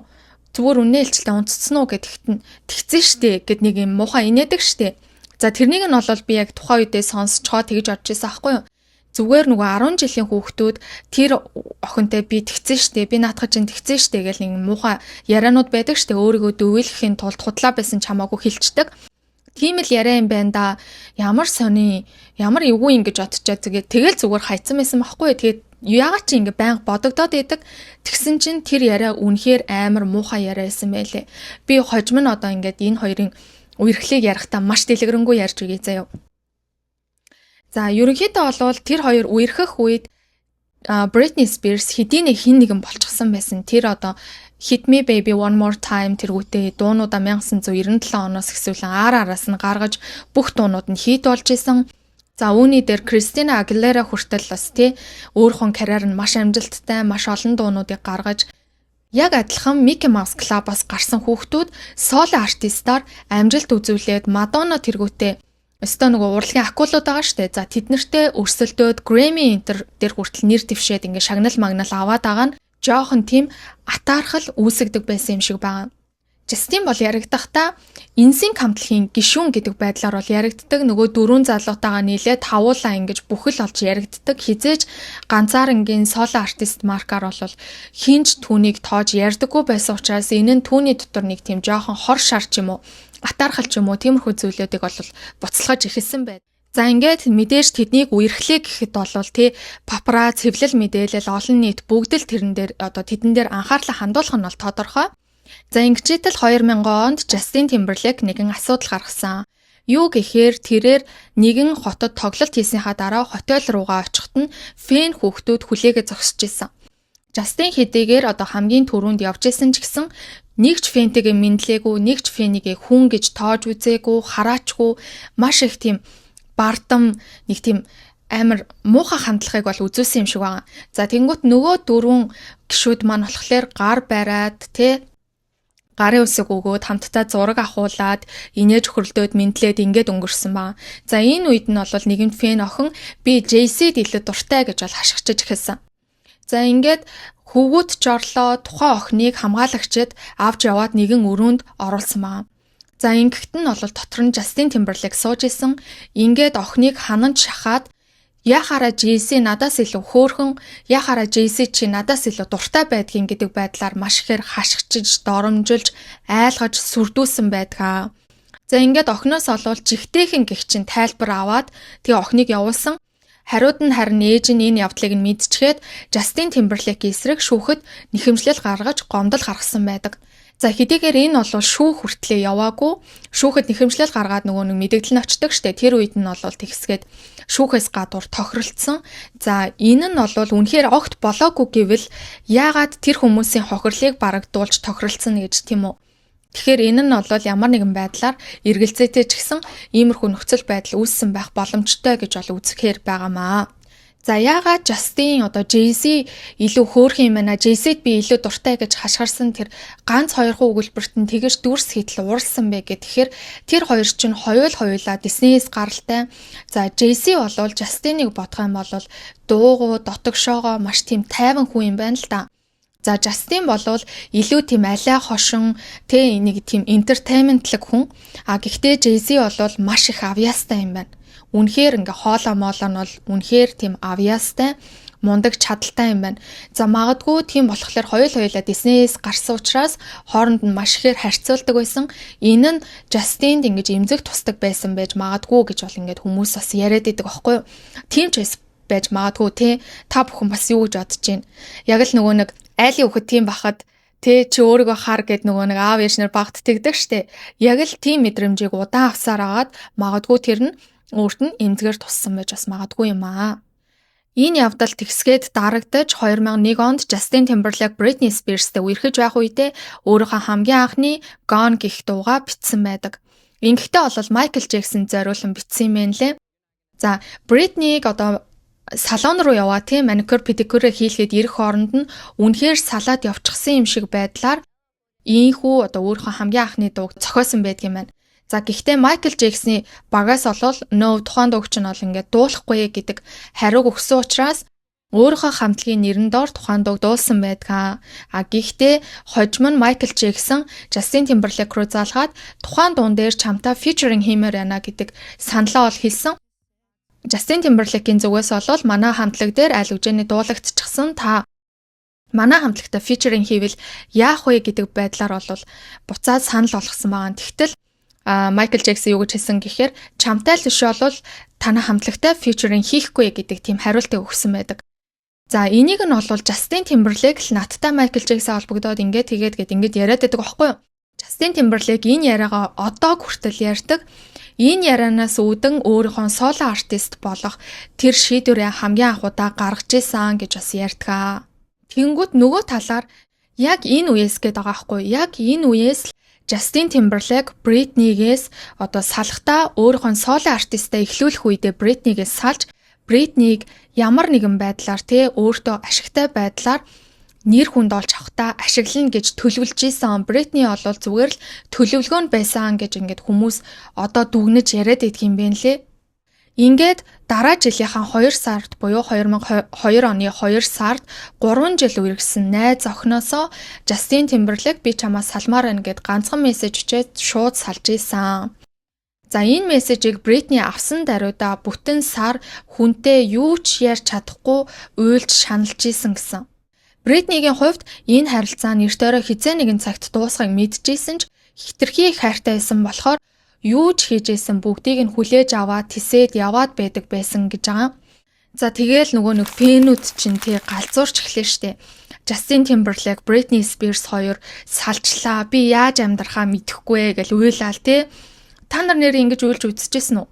Зүгээр үнэлэлттэй унтцсан уу гэдэгт нь тэгсэн штэ гэд нэг юм муухай инээдэг штэ. За тэрнийг нь бол би яг тухайн үедээ сонсцохоо тэгж бодож байсан аахгүй юу? Зүгээр нөгөө 10 жилийн хүүхдүүд тэр охинтой би тэгсэн штэ, би наадах чинь тэгсэн штэ гэл нэг муухай яриануд байдаг штэ, өөрийгөө дөвөөлөхийн тулд худлаа байсан ч хамаагүй хэлцдэг. Тийм л яриа юм байна да. Ямар сони, ямар эвгүй ингэж бодчиход тэгэл зүгээр хайцсан байсан байхгүй. Тэгээд яагаад чи ингэ байнга бодогдоод идэг. Тэгсэн чинь тэр яриа үнэхээр амар муухай яриа байсан байлээ. Би хожим нь одоо ингээд энэ хоёрын үерхлийг ярихтаа маш дэлгэрэнгүй ярьж өгье заяа. За ерөнхийдөө бол тэр хоёр үерхэх үед Britney Spears хэдийн хин нэгэн болчихсон байсан. Тэр одоо Hit Me Baby One More Time тэргүүтээ дуунуудаа 1997 оноос эхсүүлэн араас нь гаргаж бүх дуунууд нь хит болж исэн. За үүний дээр Christina Aguilera хүртэл бас өөрхөн карьер нь маш амжилттай, маш олон дуунуудыг гаргаж яг адилхан Mickey Mouse Club-аас гарсан хүүхдүүд соло артистаар амжилт үзүүлээд Madonna тэргүүтээ өстөө нөгөө урлагийн акулууд байгаа штэ. За тэд нартэй өрсөлдөөд Grammy Enter дээр хүртэл нэр дэвшээд ингээ шагнал магнал аваад байгаа нь жоохон тийм атаархал үүсгдэг байсан юм шиг байгаа. Justin бол яригдахдаа инсинк хамтлагийн гишүүн гэдэг байдлаар бол яригддаг. Нөгөө дөрвөн залуутайгаа нийлээд тавуулаа ингэж бүхэл олж яригддаг. Хизээж ганцаарангийн соло артист маркаар бол хинч түүнийг тоож ярьдаггүй байсан учраас энэ нь түүний дотор нэг тийм жоохон хор шар ч юм уу, атаархал ч юм уу тиймэрхүү зүйлүүдийг бол буцалгаж ихэлсэн байд. За ингээд мэдээж тэднийг үерхлээ гэхэд бол папарацци, хэвлэл мэдээлэл, олон нийт бүгд л тэрэн дээр одоо тэдэн дээр анхаарлаа хандуулах нь бол тодорхой. За ингэжээтэл 2000 онд Justin Timberlake нэгэн асуудал гаргасан. Юу гэхээр тэрээр нэгэн хотод тоглолт хийсийнхаа дараа хотел руугаа очиход нь фэн хүүхдүүд хүлээгээ зогсож исэн. Justin хэдийгээр одоо хамгийн түрүүнд явж исэн ч гэсэн нэг ч фэнтэйгээ мэдлээгүй, нэг ч фэнийг хүн гэж тоож үзээгүй, хараачгүй, маш их тийм бардам, нэг тийм амар муухай хандлагыг бол үзүүлсэн юм шиг байна. За тэнгуут нөгөө дөрвөн гишүүд маань болохоор гар бариад гарын үсэг өгөөд хамтдаа зураг ахуулаад инээж хөрөлдөөд мэдлээд ингээд өнгөрсөн ба. За энэ үед нь бол нэгэн фэн охин би JC-д илүү дуртай гэж бол хашгичж эхэлсэн. За ингээд хөвгүүд ч орлоо тухайн охиныг хамгаалагчид авч яваад нэгэн өрөөнд оруулсан ба. За ингэхт нь бол дотор нь Justin Timberlake сууж исэн. Ингээд охиныг хананд шахаад яхаараа JC надаас илүү хөөрхөн, яхаараа JC чи надаас илүү дуртай байдгийн гэдэг байдлаар маш ихээр хашгичж, доромжилж, айлгаж сүрдүүлсэн байдгаа. За ингээд охиноос олвол жигтэйхэн гихчин тайлбар аваад тэгээ охиныг явуулсан. Хариуд нь харин ээж нь энэ явдлыг нь мэдчихэд Justin Timberlake эсрэг шүүхэд нэхэмжлэл гаргаж гомдол гаргасан байдаг. За хэдийгээр энэ бол шүүх хүртлээ яваагүй, шүүхэд нэхэмжлэл гаргаад нөгөө нэг мэдээлэл нь очдөг штэ. Тэр үед нь бол тэгсгээд шүүхээс гадуур тохиролцсон. За энэ нь бол үнэхээр огт болоогүй гэвэл яагаад тэр хүмүүсийн хохирлыг барагдуулж тохиролцсон гэж тийм үү? Тэгэхээр энэ нь бол ямар нэгэн байдлаар эргэлзээтэй ч гэсэн иймэрхүү нөхцөл байдал үүссэн байх боломжтой гэж бол үзэхээр байгаамаа. За яагаад Justin одоо JC илүү хөөрхөн юм байна, JC-д би илүү дуртай гэж хашгирсан тэр ганц хоёрхан өгүүлбэрт нь тэгэж дүрс хийтэл уурсан бэ гэхээр тэр хоёр чинь хоёулаа Disney-с гаралтай. За JC болвол Justin-ыг бодох юм бол дуугу, дотогшоогоо маш тийм тайван хүн юм байна л да. За Justin болвол илүү тийм алай хошин, нэг тийм entertainment-лэг хүн. Гэхдээ JC болвол маш их авьяастай юм байна. Үнэхээр ингээ хоолоо моолоо нь бол үнэхээр тийм авьяастай, мундаг чадaltaй юм байна. За магадгүй тийм болохоор хоёулаа Disney-с гарсан учраас хооронд нь маш ихээр харьцуулдаг байсан. Энэ нь Justin-д ингэж эмзэг тусдаг байсан байж магадгүй гэж бол ингээд хүмүүс бас яриад идэг аахгүй юу? Тийм ч байж магадгүй та бүхэн бас юу гэж бодож байна? Яг л нөгөө нэг айлын хүүхэд тийм бахад чи өөрийгөө хар гэд нөгөө нэг аав ээж нар багтдагдаг штэ. Яг л тийм мэдрэмжийг удаан авсаар агаад магадгүй тэр нь өөрт нь эмзгээр туссан байж бас магадгүй юм аа. Энэ явдал тэгсгээд дарагдаж 2001 онд Justin Timberlake Britney Spears-тэй үерхэж байх үедээ өөрийнхөө хамгийн анхны Gone гэх дуугаа бичсэн байдаг. Ингэхдээ бол Michael Jackson зориулан бичсэн юм байна лээ. За Britney-г одоо салон руу яваа маникюр педикюр хийлгээд ирэх хооронд нь үнэхээр салаад явчихсан юм шиг байдлаар ийхүү одоо өөрийнхөө хамгийн анхны дууг зохиосон байдаг юм байна. За гэхдээ Michael Jackson-ы багаас олвол тухайн дууг чинь бол ингээд дуулахгүй гэдэг хариуг өгсөн учраас өөрийнхөө хамтлагийн нэрэн доор тухайн дууг дуулсан байдаг. Гэхдээ хожим нь Michael Jackson Justin Timberlake руу залгаад тухайн дуун дээр чамтай featuring хиймээр байна гэдэг саналаа бол хэлсэн. Justin Timberlake-ийн зүгээс бол манай хамтлаг дээр аль үжээний дуулагдчихсан та манай хамтлагтай featuring хийвэл яах вэ гэдэг байдлаар бол буцаад санал болгосон байгаа. Тэгтэл Michael Jackson юу гэж хэлсэн гэхээр чамтай л биш бол танай хамтлагтай featuring хийхгүй гэдэг тийм хариултыг өгсөн байдаг. За энийг нь бол Justin Timberlake л надтай Michael Jackson холбогдоод ингээд яриад байдаг аахгүй юу? Justin Timberlake энэ яриагаа одоо хүртэл ярьдаг. Энэ ярианаас үүдэн өөрийнхөө соло артист болох тэр шийдвэрээ хамгийн анх удаа гаргаж исэн гэж бас ярьдаг. Тэнгүүд нөгөө талаар яг энэ үеэс гээд байгаа аахгүй юу? Яг энэ үеэс Justin Timberlake Britney-гээс одоо салахтаа өөрийнхөө соло артистаа эхлүүлэх үедээ Britney-гээс салж Britney-г ямар нэгэн байдлаар өөртөө ашигтай байдлаар нэр хүнд олж авахтаа ашиглана гэж төлөвлөж исэн. Britney бол зүгээр л төлөвлөгөөнд байсан гэж ингээд хүмүүс одоо дүгнэж яриад идэх юм бэ нэлээ. Ингээд дараа жилийнхаа 2 сард буюу 2002 оны 2 сард 3 жил үргэлжсэн найз охиноосоо Justin Timberlake би чамаас салмаар байна гэд ганцхан мессеж өчөөд шууд салж ийсэн. За энэ мессежийг Britney авсан даруйда бүтэн сар хүнтэй юу ч ярьж чадахгүй уйлж шаналж ийсэн гэсэн. Britney-гийн хувьд энэ харилцаа нэртөөрөө хизээ нэгэн цагт дуусахыг мэдчихсэн ч хитрхи их хайртай байсан болохоор юу ч хийжсэн бүгдийг нь хүлээж аваад тисээд яваад байдаг байсан гэж байгаа. За тэгэл нөгөө нэг фэнүүд чинь тий галзуурч эхлэв штэ. Justin Timberlake, Britney Spears хоёр салжлаа. Би яаж амьдрахаа мэдэхгүй гэж уйлал тий. Та нар нэр ингэж уйлж үзчихсэн үү?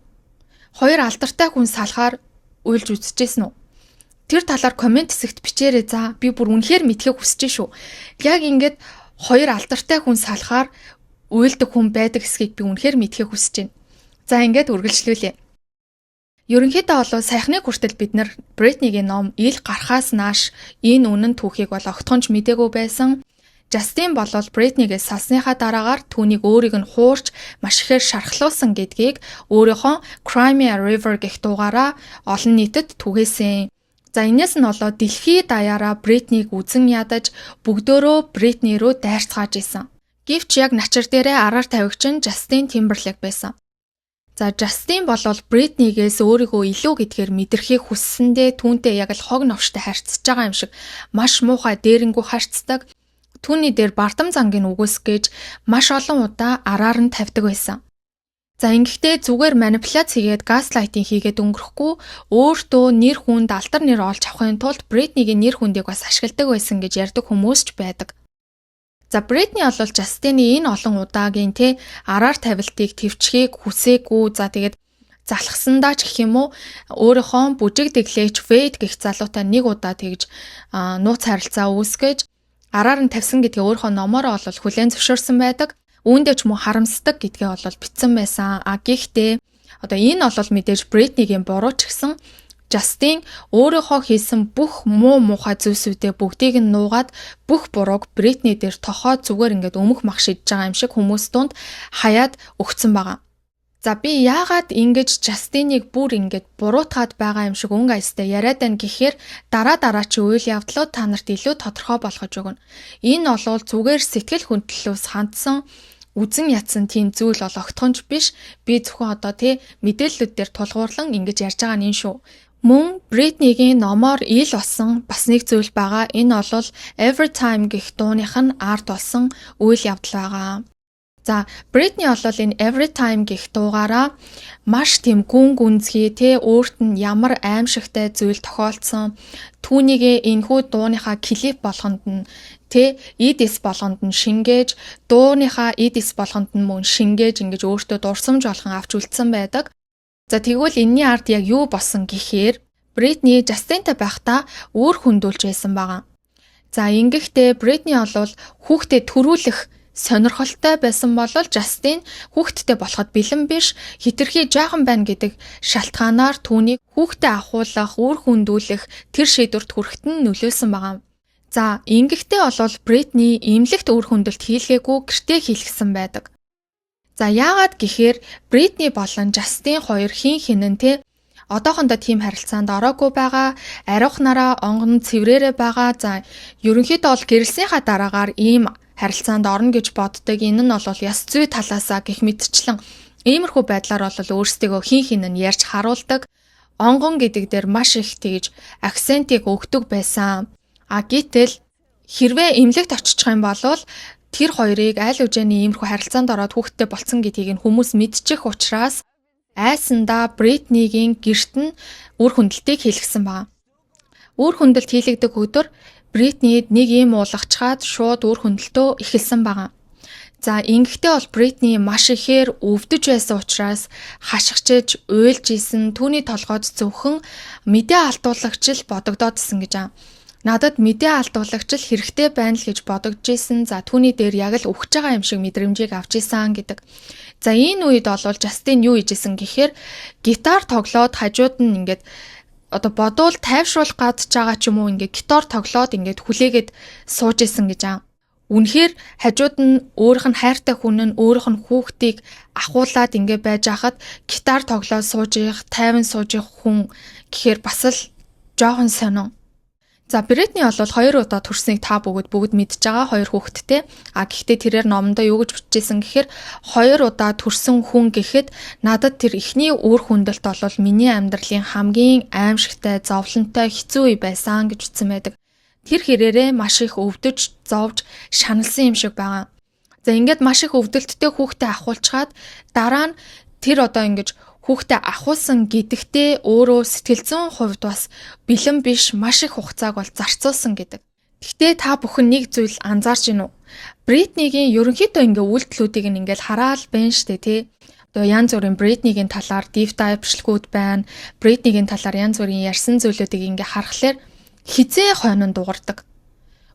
Хоёр алдартай хүн салахаар уйлж үзчихсэн үү? Тэр талаар комент хэсэгт бичээрэй за. Би бүр үнэхээр мэдхийг хүсэж шүү. Яг ингэж хоёр алдартай хүн салахаар уйлдаг хүн байдаг эсхийг би үнэхээр мэдхийг хүсэж байна. За ингээд үргэлжлүүлье. Ерөнхийдөө бол саяхны хүртэл бид нар Britney-гийн ном ил гарахаас нааш энэ үнэн түүхийг бол огтхонч мдээгүй байсан. Justin болол Britney-гээ салсныхаа дараагаар түүнийг өөрийг нь хуурч маш ихээр шархлуулсан гэдгийг өөрийнхөө Crimea River гэх дуугаараа олон нийтэд түгээсэн. За энэс нь болоо дэлхийд даяараа Britney-г үзэн ядаж бүгдөө Britney рүү дайрцгааж исэн. Гэвч яг начир дээрээ араар тавигч нь Justin Timberlake байсан. За Justin болол Britney-гээс өөрийгөө илүү гэдгээр мэдрэхийг хүссэндээ түүнтэй яг л хог новштой харьцаж байгаа юм шиг маш муухай дээрэнгүү харьцдаг. Түүний дээр бардам зангийн үгүйсгэж маш олон удаа араар нь тавьдаг байсан. За ингэхдээ зүгээр манипуляц хийгээд газлайтинг хийгээд өнгөрөхгүй өөртөө нэр хүнд алдар нэр олж авахын тулд Britney-гийн нэр хүндийг бас ашигладаг байсан гэж ярьдаг хүмүүс ч байдаг. За Britney бол Justin-ийн энэ олон удаагийн араар тавилтыг төвчхийг хүсээгүй. За тэгээд залхсандаа ч гэх юм уу өөрийнхөө бүжиг дэглээч Wade гэх залуутай нэг удаа тэгж нууц харилцаа үүсгэж араар нь тавьсан гэдгээ өөрийнхөө номоор бол хүлээн зөвшөөрсөн байдаг. Үүндээ ч мөн харамсдаг гэдгээ бол бичсэн байсан. Гэхдээ одоо энэ бол мэдээж Britney-гийн буруу ч гэсэн Justin өөрийнхөө хийсэн бүх муу муухай зүйлсүүдээ бүгдийг нь нуугаад бүх бурууг Britney дээр тохоо зүгээр ингээд өмөх мах шидэж байгаа юм шиг хүмүүс дунд хаяад өгцөн байгаа. За би яагаад ингэж Justin-ыг бүр ингээд буруутгаад байгаа юм шиг өнгө аястай яриад байна гэхээр дараа чи үйл явдлууд та нарт илүү тодорхой болгож өгнө. Энэ олвол зүгээр сэтгэл хөдлөлөөс хандсан үзэн ядсан тийм зүйл бол огтхонч биш. Би зөвхөн одоо мэдээллүүд дээр тулгуурлан ингэж ярьж байгаа нь энэ шүү. Мөн Britney-гийн номоор ил болсон бас нэг зүйл байгаа. Энэ бол Every Time гэх дууных нь арт болсон үйл явдал байгаа. За Britney бол энэ Every Time гэх дуугаараа маш тийм гүн гүнзгий өөрт нь ямар аимшигтай зүйл тохиолдсон. Түүнийгээ энэхүү дууныхаа клип болгонд нь EDS болгонд нь шингээж, дууныхаа EDS болгонд нь мөн шингээж ингэж өөртөө дурсамж болгон авч үлдсэн байдаг. За тэгвэл энэний ард яг юу болсон гэхээр Britney Justin-тай байхдаа өөр хүндүүлж байсан байгаа. За ингэхдээ Britney бол хүүхдэд төрүүлэх сонирхолтой байсан болол Justin хүүхдтэй болоход бэлэн биш, хитрхи жаахан байна гэдэг шалтгаанаар түүнийг хүүхдэд ахуулах, өөр хүндүүлэх тэр шийдвэрт хүрэхэд нь нөлөөсөн байгаа. За ингэхдээ бол Britney эмнэлэгт өөр хүндэлт хийлгээгүй гэртээ хийлгэсэн байдаг. За яагаад гэхээр Britney болон Justin хоёр хин хинэн одоохондоо тийм харилцаанд ороогүй байгаа, ариухнараа онгон цэврээрээ байгаа. За ерөнхийдөө бол гэрэлсийнхаа дараагаар ийм харилцаанд орно гэж боддог. Энэ нь бол ёс зүй талаасаа гэх мэтчлэн иймэрхүү байдлаар бол өөрсдөө хин хинэн ярьж харуулдаг. Онгон гэдэг дээр маш их тэгж акцентыг өгдөг байсан. Гэтэл хэрвээ эмнэлэгт очих юм бол тэр хоёрыг аль үжээний иймэрхүү харилцаанд ороод хүүхдтэй болцсон гэдгийг нь хүмүүс мэдчих учраас айсандаа Britney-гийн гэрт нь үр хүндэлтийг хийлгэсэн байна. Үр хүндэлт хийлэгдэх өдөр Britney нэг ийм уулгачаад шууд үр хүндэлтөө эхэлсэн байна. За ингэхдээ бол Britney маш ихээр өвдөж байсан учраас хашгичж, уйлж исэн. Түүний толгойд зөвхөн мэдээ алдуулагч л бодогдоодсэн гэж байна. Надад мэдээ алдуулагч л хэрэгтэй байна л гэж бодогдож исэн. За түүний дээр яг л өгч байгаа юм шиг мэдрэмжийг авч исэн гэдэг. За энэ үед бол Justin юу хийжсэн гэхээр гитар тоглоод хажууд нь ингээд одоо бодвол тайвшруулах гадж байгаа ч юм уу ингээд гитар тоглоод ингээд хүлээгээд сууж исэн гэж аа. Үнэхээр хажууд нь өөрийнх нь хайртай хүн нь өөрийнх нь хүүхдийг ахуулаад ингэ байж хахад гитар тоглоод сууж их, тайван сууж их хүн гэхээр бас л жоохон сонин. За Бритни бол 2 удаа төрснийг та бүгд мэдж байгаа 2 хүүхэдтэй. Гэхдээ тэрээр номондоо юу гэж бичижсэн гэхээр 2 удаа төрсөн хүн гэхэд надад тэр эхний үр хүндэлт бол миний амьдралын хамгийн аимшигтай, зовлонтой, хэцүү үе байсан гэж үтсэн байдаг. Тэр хэрээрээ маш их өвдөж, зовж, шаналсан юм шиг байгаа. За ингээд маш их өвдөлттэй хүүхдээ ахуулчаад дараа нь тэр одоо ингэж хүүхдээ ахуулсан гэдэгтээ өөрөө сэтгэл зүйн хувьд бас бэлэн биш, маш их хугацааг бол зарцуулсан гэдэг. Гэхдээ та бүхэн нэг зүйл анзаарч гинүү. Бритнигийн ерөнхийдөө ингээ үйлдэлүүдийг ингээл хараад байна штэ тий. Одоо янз бүрийн Бритнигийн талаар deep dive бичлэгүүд байна. Бритнигийн талаар янз бүрийн ярьсан зүйлүүдийг ингээ харахаар хизээ хойно дуурдаг.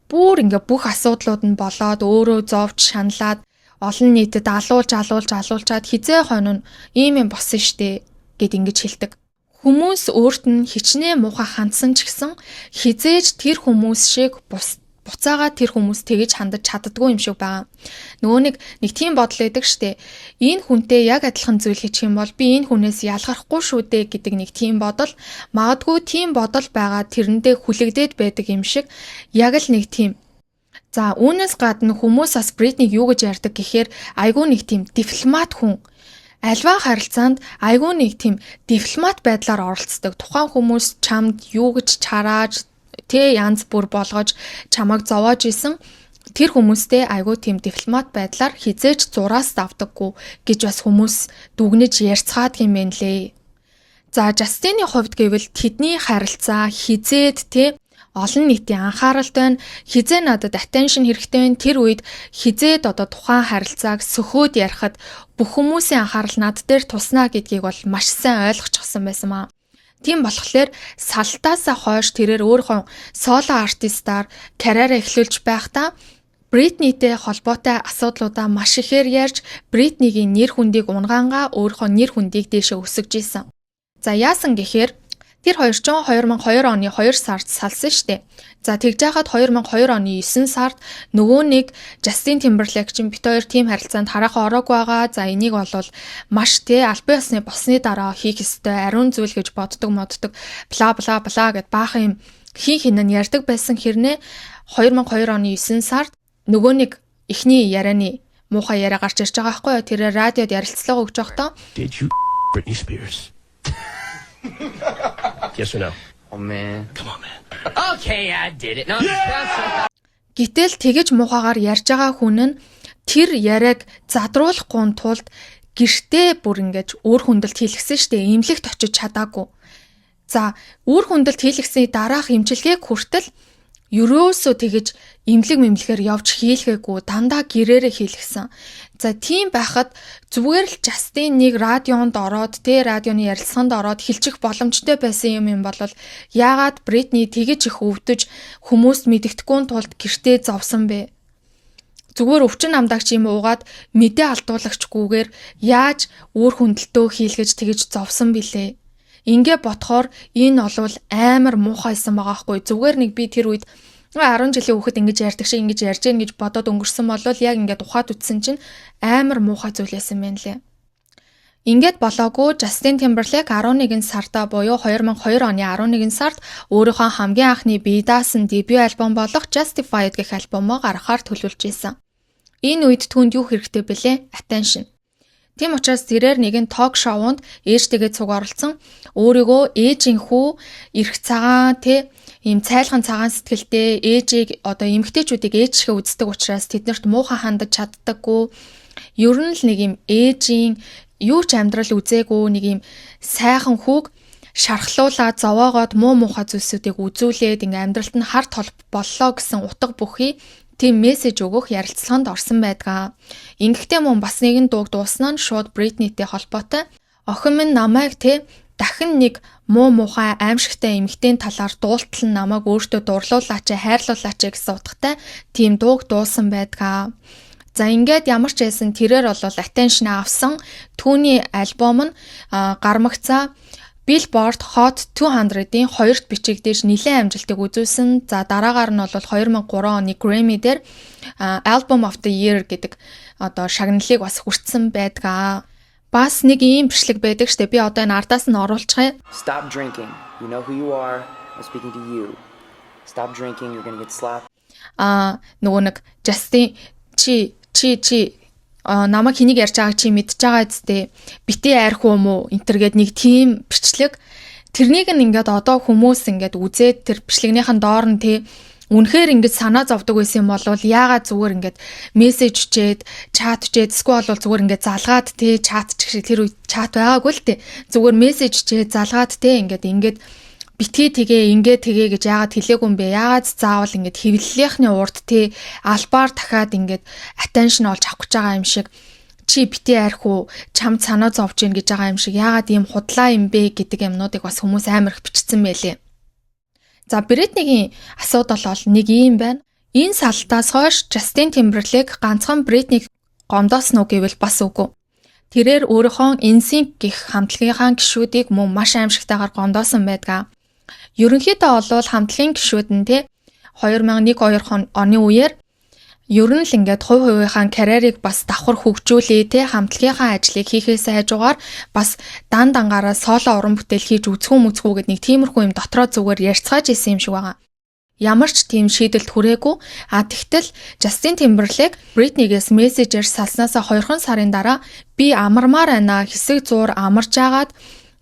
Бүр ингээ бүх асуудлууд нь болоод өөрөө зовж шаналаад олон нийтэд алуулчаад хизээ хойно ийм юм болсон штэ гэд ингэж хэлдэг. Хүмүүс өөрт нь хичнээн муухай хандсан ч гэсэн хизээж тэр хүмүүс шиг буцаага тэр хүмүүс тэгэж хандаж чаддгүй юм шиг байгаа. Нөгөө нэг тийм бодол өгдөг штэ. Энэ хүнтэй яг адилхан зүйл хийчих юм бол би энэ хүнээс ялгархгүй шүү дээ гэдэг нэг тийм бодол. Магадгүй тийм бодол байгаа тэрэндээ хүлэгдээд байдаг юм шиг яг л нэг тийм. За үүнээс гадна хүмүүс бас Бритнийг юу гэж ярьдаг гэхээр айгүй нэг тийм дипломат хүн. Альва харилцаанд айгүй нэг тийм дипломат байдлаар оролцдог. Тухайн хүмүүс чамд юу гэж чарааж янз бүр болгож чамайг зовоож исэн тэр хүмүүстэй айгүй тийм дипломат байдлаар хизээж зураас давдаггүй гэж бас хүмүүс дүгнэж ярьцгаад юм байна лээ. За Жастины хувьд гэвэл тэдний харилцаа хизээд олон нийтийн анхааралд байна. Хизээ надад attention хэрэгтэй байна. Тэр үед хизээд одоо тухайн харилцааг сөхөөд ярихад бүх хүмүүсийн анхаарал над дээр туснаа гэдгийг бол маш сайн ойлгочихсон байсан маа. Тийм болохоор салтаасаа хойш тэрээр өөрийнхөө соло артистаар карьераа эхлүүлж байхдаа Бритнитэй холбоотой асуудлуудаа маш ихээр ярьж Бритнигийн нэр хүндийг унгаангаа өөрийнхөө нэр хүндийг дээшээ өсгөж исэн. За яасан гэхээр тэр хоёр ч 2002 оны 2 сард салсан штэ. За тэгж яхад 2002 оны 9 сард нөгөө нэг Justin Timberlake чинь бит хоёр тим харилцаанд хараахан ороогүй байгаа. За энийг бол маш албан ёсны босны дараа хийх ёстой ариун зүйл гэж боддог бла гэд баахан юм хин нь ярьдаг байсан хэрнээ 2002 оны 9 сард нөгөө нэг эхний ярианы муухай яриа гарч ирж байгаа байхгүй юу? Тэр радиод ярилцлага өгч байхдаа Did you Britney Spears? Yes or no? Oh man. Come on man. Okay, I did it. No. Гэтэл тэгэж муухагаар ярьж байгаа хүн нь тэр яриаг задруулахгүй тулд гэртээ бүр ингэж өөр хүндэлт хийлгсэн штэ. Имлэгт очиж чадаагүй. За, өөр хүндэлт хийлгсэний дараах имчилгээг хүртэл ерөөсөө тэгэж имлэгээр явж хийлгээгүй дандаа гэрээрээ хийлгсэн. За тийм байхад зүгээр л Justin нэг радионд ороод радионы ярилцлаганд ороод хэлчих боломжтой байсан юм бол яагаад Бритни тэгэж их өвдөж хүмүүст мэддэхгүй тулд гэртээ зовсон бэ? Зүгээр өвчин амдагч юм уугаад мэдээ алдуулагчгүйгээр яаж өөр хүндэлтөө хийлгэж тэгэж зовсон билээ? Ингээ ботхоор энэ олвол амар муухайсан байгаа хгүй. Зүгээр нэг би тэр үед 10 жилийн хүүхэд ингэж ярьдаг шиг ингэж ярьж гэн гэж бодоод өнгөрсөн бол яг ингээд ухаад үтсэн чинь амар муухай зүйл байсан байна лээ. Ингээд болоогүй Justin Timberlake 11 сарда буюу 2002 оны 11 сард өөрийнхөө хамгийн анхны бие даасан дебют альбом болох Justified гэх альбомоо гаргахаар төлөвлөж исэн. Энэ үед түүнд юу хэрэгтэй бэлээ? Attention. Тийм учраас тэрээр нэгэн ток шоунд ээжтэйгээ цуг оролцсон. Өөрийгөө ээжийн хүү, эрх цагаан ийм цайлган цагаан сэтгэлтэй ээжийг одоо эмэгтэйчүүдийг ээжшгэ үздэг учраас тэднэрт муухай хандаж чаддаггүй. Ер нь л нэг ийм ээжийн юу ч амьдрал үзээгүй нэг ийм сайхан хүүг шархлуулаад зовоогоод муухай зүйлсүүдийг үзүүлээд ингээ амьдралд нь хар толб боллоо гэсэн утга бүхий тийм мессеж өгөх ярилцлаганд орсон байдгаа. Ингэхдээ мөн бас нэгэн дууг дууснаа шууд Бритнитэй холбоотой. Охин минь намайг дахин нэг муухай аимшигтай эмэгтэйн талаар дуултал нь намайг өөртөө дурлуулаач, хайрлуулаач гэсэн утгатай тийм дууг дуусан байдгаа. За ингээд ямар ч байсан тэрээр бол attention авсан. Түүний альбом нь гармагцаа Billboard Hot 200-ийн 2-т бичигдэж нэлээд амжилтыг үзүүлсэн. За дараагаар нь бол 2003 оны Grammy дээр Album of the Year гэдэг одоо шагналыг бас хүртсэн байдаг. Бас нэг ийм бичлэг байдаг штэ. Би одоо энэ ардаас нь оруулчихъя. Stop drinking. You know who you are. I'm speaking to you. Stop drinking. You're going to get slapped. Нөгөө нэг Justin чи намайг хэнийг ярьж байгааг чи мэдж байгаа зү битээ арх уу мó энтергээд нэг тийм бичлэг тэрнийг нь ингээд одоо хүмүүс ингээд үзээд тэр бичлэгнийхэн доор нь тий үнэхээр ингээд санаа зовдөг байсан юм бол яагаад зүгээр ингээд мессеж чээд чат чээд эсвэл бол зүгээр ингээд залгаад тий чат ч шиг тэр үе чат байгаагүй л тий зүгээр мессеж чээд залгаад тий ингээд битгий тэгээ ингээд тэгээ гэж яагаад хэлээгүй юм бэ? Яагаад заавал ингээд хэвлэлийнхний урд тий албаар дахиад ингээд attention олж авах гэж байгаа юм шиг чи битээ арх уу чам санаа зовж гин гэж байгаа юм шиг яагаад ийм худлаа юм бэ гэдэг юмнуудыг бас хүмүүс амар их бичсэн байлээ. За Бритнигийн асуудал бол нэг юм байна. Энэ салтаас хойш Justin Timberlake ганцхан Бритнийг гомдоосноо гэвэл бас үгүй. Тэрээр өөрийнхөө NSYNC гэх хамтлагийнхаа гишүүдийг мөн маш аимшигтайгаар гомдоосон байдаг. Ерөнхийдөө бол хамтлагийн гишүүд нь те 2001-2 оны үеэр ер нь л ингээд хувь хувийнхаа карьерийг бас давхар хөгжүүлээ те хамтлагийнхаа ажлыг хийхээс хажуугаар бас дан дангаараа соло уран бүтээл хийж үзэхүү гэд нэг тиймэрхүү юм дотроо зүгээр ярьцгааж исэн юм шиг байгаа. Ямар ч тийм шийдэлд хүрээгүй. Тэгтэл Justin Timberlake Britney-гээс мессежээр салснаасаа 2 сарын дараа би амармаар байна хэсэг зуур амарч агаад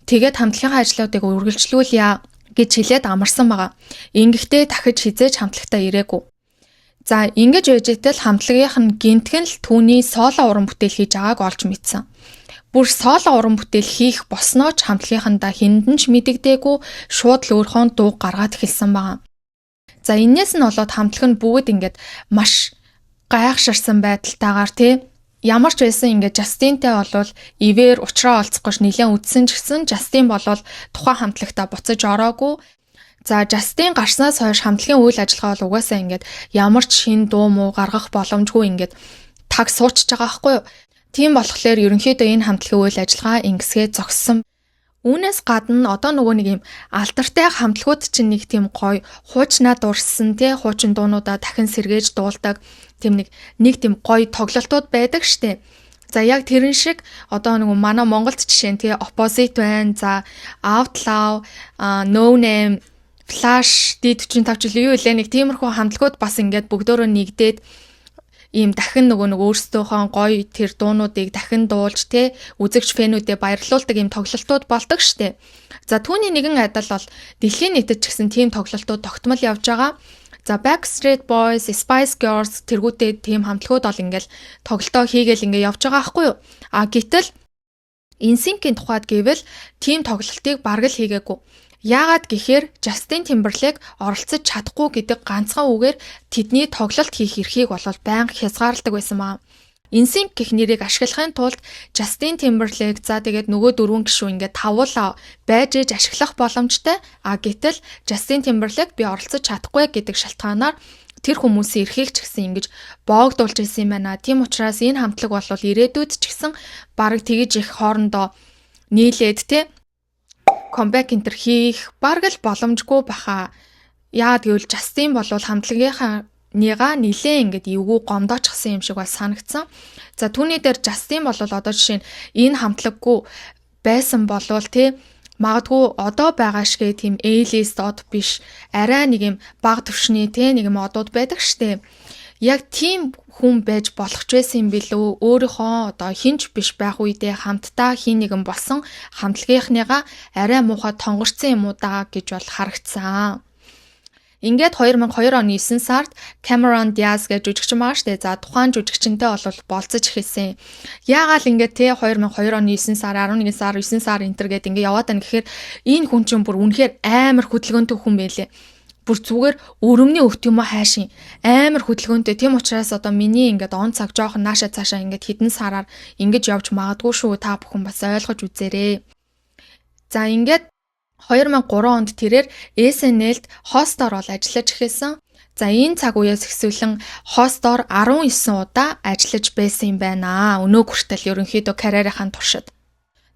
тэгээд хамтлагийнхаа ажлуудыг үргэлжлүүлье гэж хэлээд амарсан байгаа. Ингэхдээ дахиж хизээж хамтлагтаа ирээгүй. За ингэж байжээтэл хамтлагийнх нь гинтгэн л түүний соло уран бүтээл хийж байгааг олж мэдсэн. Бүр соло уран бүтээл хийх босноо ч хамтлагийнхандаа хиндэн ч мэдэгдээгүй шууд л өөрхөн дуу гаргаад эхэлсэн байгаа. За энээс нь болоод хамтлаг нь бүгд ингээд маш гайхширсан байдалтайгаар тий ямар ч байсан ингээд Justin-тэй болвол ивэр уучраа олцохгүй нэлээд үдсэн ч гэсэн Justin болвол тухайн хамтлагтаа буцаж ороогүй. За Justin гарснаас хойш хамтлагийн үйл ажиллагаа бол угаасаа ингээд ямар ч шин дуу муу гаргах боломжгүй ингээд таг суучж байгаа байхгүй юу. Тийм болохоор ерөнхийдөө энэ хамтлагийн үйл ажиллагаа ингэсгээ зогссон. Үүнээс гадна одоо нөгөө нэг юм алдартай хамтлагууд чинь нэг тийм гоё хуучнаа дурсан тий хуучин дуунуудаа дахин сэргээж дуулдаг тийм нэг тийм гоё тоглолтууд байдаг штэ. За яг тэрэн шиг одоо нөгөө манай Монголд жишээ нь тий Opposite байна. За Outlaw, No Name, Flash, D45 жил юу илээ нэг тиймэрхүү хамтлагууд бас ингээд бүгдөө нэгдээд ийм дахин нөгөө өөрсдийнхөө гоё тэр дуунуудыг дахин дуулж те үзэгч фэнүүдэд баярлуулдаг ийм тоглолтууд болдог штэ. За түүний нэгэн адил бол дэлхийн нийтэд ч гэсэн тийм тоглолтууд тогтмол явж байгаа. За Backstreet Boys, Spice Girls тэргүүтээ тийм хамтлагууд бол ингээл тоглолтоо хийгээл ингээ явж байгаа байхгүй юу? Гэтэл NSYNC-ийн тухайд гэвэл тийм тоглолтыг бараг л хийгээгүй. Яагаад гэхээр Justin Timberlake оролцож чадахгүй гэдэг ганцхан үгээр тэдний тоглолт хийх эрхийг бол байнга хязгаарладаг байсан маа. NSYNC гэх нэрийг ашиглахын тулд Justin Timberlake за тэгээд нөгөө дөрвөн гишүү ингээд тавуулаа байж ээж ашиглах боломжтой. Гэтэл Justin Timberlake би оролцож чадахгүй гэдэг шалтгаанаар тэр хүмүүсийн эрхийг ч гэсэн ингэж боогдуулж ирсэн юм байна. Тийм учраас энэ хамтлаг бол ирээдүйд ч гэсэн бараг тэгж их хоорондоо нийлээд те comeback энтер хийх бараг л боломжгүй баха. Яагаад гэвэл Justin бол хамтлагийнхаа нэга нилээ ингээд эвгүй гомдоочихсан юм шиг бол санагдсан. За түүний дээр Justin бол одоо жишээ нь энэ хамтлаггүй байсан болвол тий магадгүй одоо байгаа шигээ тийм A-list од биш арай нэг юм бага түвшний тий нэг юм одууд байдаг штэ. Яг тийм хүн байж болох ч байсан юм билүү өөрийнхөө одоо хинч биш байх үедээ хамтдаа хин нэгэн болсон хамтлагийнхныгаа арай муухай тонгорцсон юм уу даа гэж бол харагдсан. Ингээд 2002 оны 9 сард Cameron Diaz гэж жүжигчин байгаа штэ. За тухайн жүжигчинтэй бол болцож эхэлсэн. Яагаад ингээд те 2002 оны 9 сар 11 сар 9 сар энтер гэдэг ингээд яваад байна гэхээр энэ хүн чинь бүр үнэхээр амар хөдөлгөөнтэй хүн байлээ. Бүр зүгээр өрөмний өвт юм хайшин амар хөдөлгөөнтэй. Тийм учраас одоо миний ингээд он цаг жоохон нааша цаашаа ингээд хідэн сараар ингэж явж магадгүй шүү. Та бүхэн бас ойлгож үзээрэй. За ингээд 2003 онд тэрээр SNL-д хостоор бол ажиллаж эхэлсэн. За энэ цаг үеэс эхсүүлэн хостоор 19 удаа ажиллаж байсан юм байна. Өнөө хүртэл ерөнхийдөө карьерийнхаа туршид.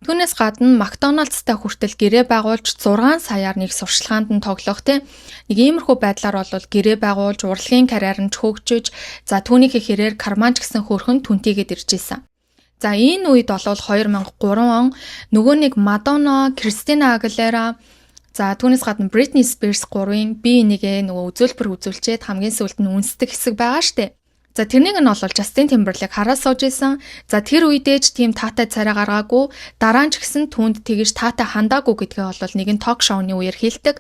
Түүнээс гадна Макдоналдстай хүртэл гэрээ байгуулж 6 саяар нэг сурчлагаанд нь тоглох тийм нэг иймэрхүү байдлаар бол гэрээ байгуулж урлагийн карьер нь хөгжиж за түүнийхээ хэрээр карман ч гэсэн хөрхөн түнтэйгээд ирж исэн. За энэ үед бол 2003 он нөгөө нэг Мадонна, Кристина Агилера за түүнээс гадна Бритни Спирс 3-ын би нэгэ нөгөө үзүүлбэр үзүүлчихэд хамгийн сүүлд нь үнсдэг хэсэг байгаа штэ. За тэрнийг нь бол Justin Timberlake хараа сууж исэн. За тэр үедээ ч тийм таатай царай гаргаагүй. Дараа нь ч гэсэн түүнд тэгж таатай хандаагүй гэдгээ бол нэгэн ток шоуны үеэр хэлдэг.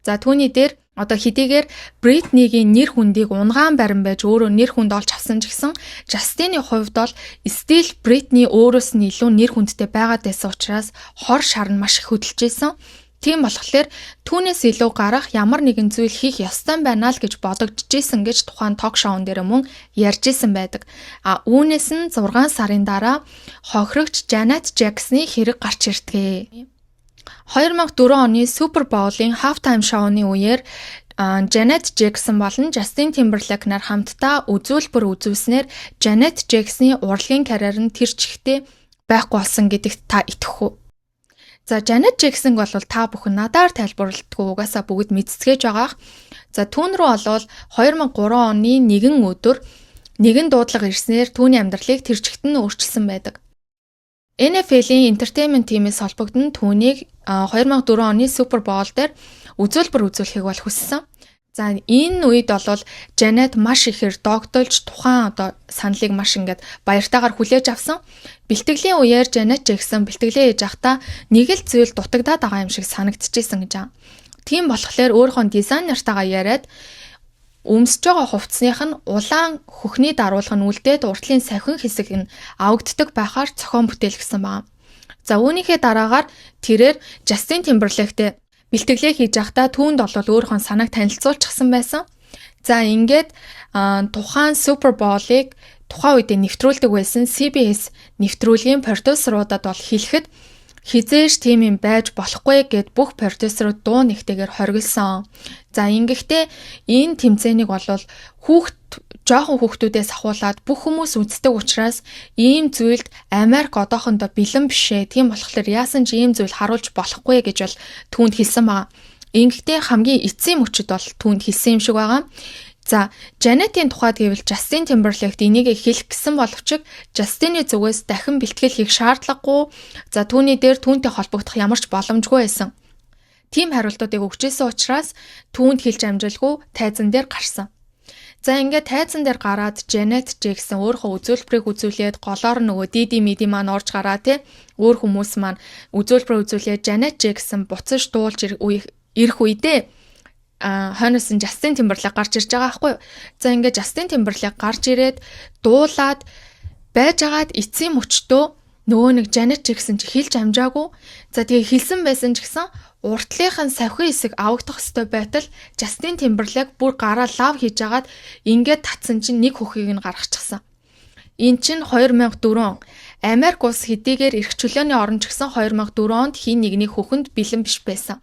За түүний дээр одоо хэдийгээр Britney-гийн нэр хүндийг унгаан барин байж өөрөө нэр хүнд олж авсан ч гэсэн Justin-ийн хувьд бол still Britney өөрөөс нь илүү нэр хүндтэй байгаад байсан учраас хор шар нь маш их хөдөлж исэн. Тийм болохоор түүнээс илүү гарах ямар нэгэн зүйл хийх ёстой байна л гэж бодогдож исэн гэж тухайн ток шоун дээр мөн ярьж исэн байдаг. Үүнээс нь 6 сарын дараа хохирогч Janet Jackson-ы хэрэг гарч ирдэг. 2004 оны Super Bowl-ийн halftime шоуны үеэр Janet Jackson болон Justin Timberlake нар хамтдаа үзүүлбэр үзүүлснээр Janet Jackson-ы урлагийн карьер нь тэр чигтээ байхгүй болсон гэдэгт та итгэх үү? За Janet Jackson бол та бүхэн надаар тайлбарлалтгүй угаасаа бүгд мэдцгээж байгаах. За түүн рүү бол 2003 оны нэгэн өдөр нэгэн дуудлага ирснээр түүний амьдралыг тэр чигт нь өөрчилсөн байдаг. NFL-ийн entertainment team-ээс холбогдсон түүнийг 2004 оны Super Bowl дээр үзүүлбэр үзүүлэхийг бол хүссэн. За энэ үед бол Janet маш ихээр догдолж тухайн одоо саналыг маш ингээд баяртайгаар хүлээж авсан. Бэлтгэлийн үеэр Janet Jackson бэлтгэлээ хийж байхдаа нэг л зүйл дутагдаад байгаа юм шиг санагдчихсэн гэж байна. Тийм болохоор өөрийнхөө дизайнертайгаа яриад өмсөж байгаа хувцсных нь улаан хөхний даруулга нь үлдээд уртлын сахин хэсэг нь авагддаг байхаар зохион бүтээлгсэн байна. За үүнийхээ дараагаар тэрээр Justin Timberlake-тэй бэлтгэлээ хийж байхдаа түүнд бол өөрийнхөө санааг танилцуулчихсан байсан. За ингээд тухайн Super Bowl-ыг тухайн үедээ нэвтрүүлдэг байсан CBS нэвтрүүлгийн продюсеруудад бол хэлэхэд хизээш тийм юм байж болохгүй гэд бүх продюсерууд дуу нэгтэйгээр хоригдсон. За ингэхдээ энэ тэмцээнийг бол жоохон хүүхдүүдээс ахуулаад бүх хүмүүс үздэг учраас ийм зүйлд Америк одоохондоо бэлэн бишээ. Тийм болохоор яасан ч ийм зүйл харуулж болохгүй гэж бол түүнд хэлсэн байгаа. Ингэхдээ хамгийн эцсийн мөчөд бол түүнд хэлсэн юм шиг байгаа. За, Janet-ийн тухайд гэвэл Justin Timberlake энийг хэлэх гэсэн боловч Justin-ийн зүгээс дахин бэлтгэл хийх шаардлагагүй. За, түүний дээр түүнтэй холбогдох ямар ч боломжгүй байсан. Тим хариултуудыг өгчээсэн учраас түүнд хэлж амжилгүй тайзан дээр гарсан. За ингээд тайзан дээр гараад Janet Jackson өөрийнхөө үзүүлбэрийг үзүүлээд голоор нөгөө Didi Midi маань орж гараа те өөр хүмүүс маань үзүүлбэр үзүүлээд Janet Jackson буцаж дуулж ирэх үедээ хойноос нь Justin Timberlake гарч ирж байгаа байхгүй юу. За ингээд Justin Timberlake гарч ирээд дуулаад байжгаад эцсийн мөчтөө нөгөө нэг Janet Jackson ч хэлж амжаагүй. За тэгээ хэлсэн байсан ч гэсэн уртлынхын савхин хэсэг авагдах ёстой байтал Justin Timberlake бүр гараа лав хийж агаад ингээд татсан чинь нэг хөхийг нь гаргачихсан. Энэ чинь 2004 он. Америк улс хэдийгээр эрх чөлөөний орн ч гэсэн 2004 онд хин нэгний хөхөнд бэлэн биш байсан.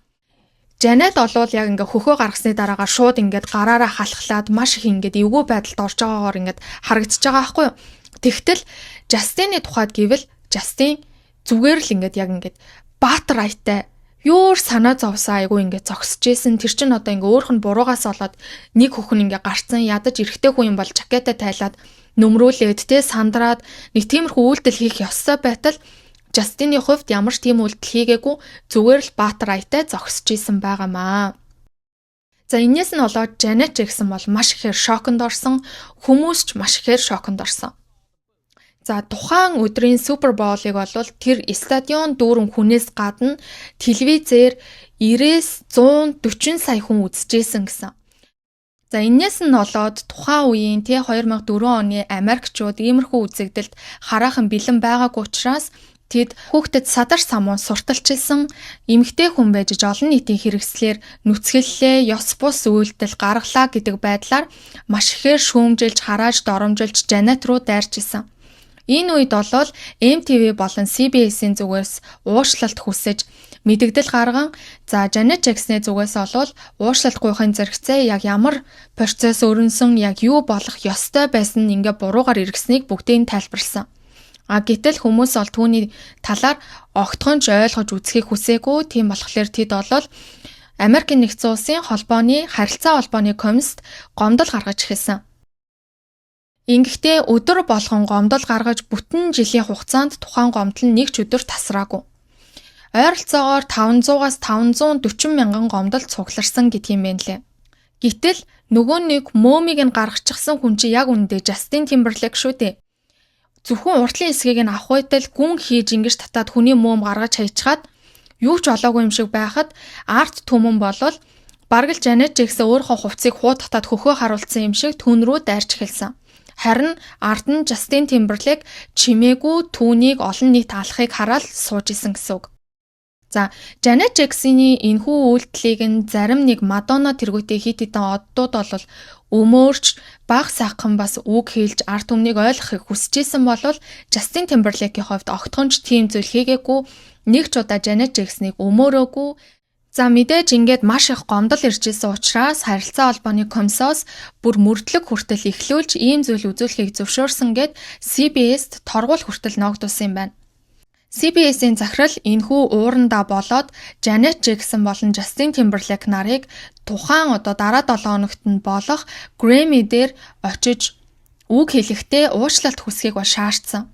Janet олвол яг ингээ хөхөө гаргасны дараагаар шууд ингээд гараараа халахлаад маш их ингээд эвгүй байдалд орж байгаагаар ингээд харагдчихж байгаа байхгүй юу. Тэгтэл Justin-ийн тухайд гэвэл Justin зүгээр л ингээд яг ингээд баатар аятай ёор санаа зовсоо айгу ингээд зогсож исэн. Тэр чинь одоо ингээ өөрх нь буруугаас болоод нэг хөхн ингээ гарцсан ядаж эрэгтэй хүн юм бол жакетаа тайлаад нөмрүүлээд те сандраад нэг тиймэрхүү үйлдэл хийх ёстой байтал Justin-ийн хувьд ямар ч тийм үйлдэл хийгээгүй зүгээр л баатар аятай зогсож исэн байгаамаа. За энэс нь болоод Janet Jackson бол маш ихээр шоконд орсон, хүмүүс ч маш ихээр шоконд орсон. За тухайн өдрийн Super Bowl-ыг бол тэр стадион дүүрэн хүнээс гадна телевизээр 90-140 сая хүн үзчихсэн гэсэн. За энэс нь болоод тухайн үеийн 2004 оны Америкчууд иймэрхүү үзэгдэлд хараахан бэлэн байгаагүй учраас тэд хүүхдэд садар самуун сурталчилсан эмэгтэй хүн байж олон нийтийн хэрэгслэр нүцгэллээ, ёс бус үйлдэл гаргалаа гэдэг байдлаар маш ихээр шүүмжилж, харааж, доромжилж Janet руу дайрч исэн. Энэ үед болол MTV болон CBS-ийн зүгээс уушлалт хүсэж мэдэгдэл гарган за Janet Jackson-ийн зүгээс болол уушлалт гуйхын зэрэгцээ яг ямар процесс өрнсөн, яг юу болох ёстой байсан нь ингээ буруугаар эргэснийг бүгдийг тайлбарлсан. Гэтэл хүмүүс бол түүний талаар огтхонч ойлгож үзхийг хүсээгүй. Тийм болохоор тэд бол Америкийн нэгдсэн улсын холбооны харилцаа холбооны комист гомдол гаргаж эхэлсэн. Ингэхдээ өдөр болгон гомдол гаргаж бүтэн жилийн хугацаанд тухайн гомдол нь нэг ч өдөр тасраагүй. Ойролцоогоор 500-аас 540 мянган гомдол цугларсан гэдэг юм байна лээ. Гэтэл нөгөө нэг мөөмийг нь гаргачихсан хүн чи яг үндэ Justin Timberlake шүү дээ. Зөвхөн уртлын хэсгийг нь авах байтал гүн хийж ингэж татаад хүний мөөм гаргаж хайчгаад юу ч олоогүй юм шиг байхад арт түмэн болвол бараг л Janet Jackson өөрийнхөө хувцсыг хуу татаад хөхөө харуулсан юм шиг түн рүү дайрч эхэлсэн. Харин арт нь Justin Timberlake чимээгүй түүнийг олон нийт алахыг хараад сууж исэн гэсэн үг. За, Janet Jackson-ы энэхүү үйлдэлийг нь зарим нэг Madonna тэргүүтэй хит хитэн оддууд бол өмөөрч баг сайхан бас үг хэлж арт түмнийг ойлгохыг хүсэжсэн болвол Justin Timberlake-ийн хувьд огтхонч тийм зүйл хийгээгүй. Нэг ч удаа Janet Jackson-ыг өмөөрөөгүй. За мэдээж ингээд маш их гомдол ирж исэн учраас харилцаа холбооны комиссоос бүр мөрдлөг хүртэл эхлүүлж ийм зүйл үзүүлэхийг зөвшөөрсөн гэд CBS-т торгуул хүртэл ногдуулсан юм байна. CBS-ийн захирал энэхүү уурандаа болоод Janet Jackson болон Justin Timberlake нарыг тухайн дараа 7 хоногт нь болох Grammy дээр очиж үг хэлэхдээ уучлалт хүсхийг бол шаардсан.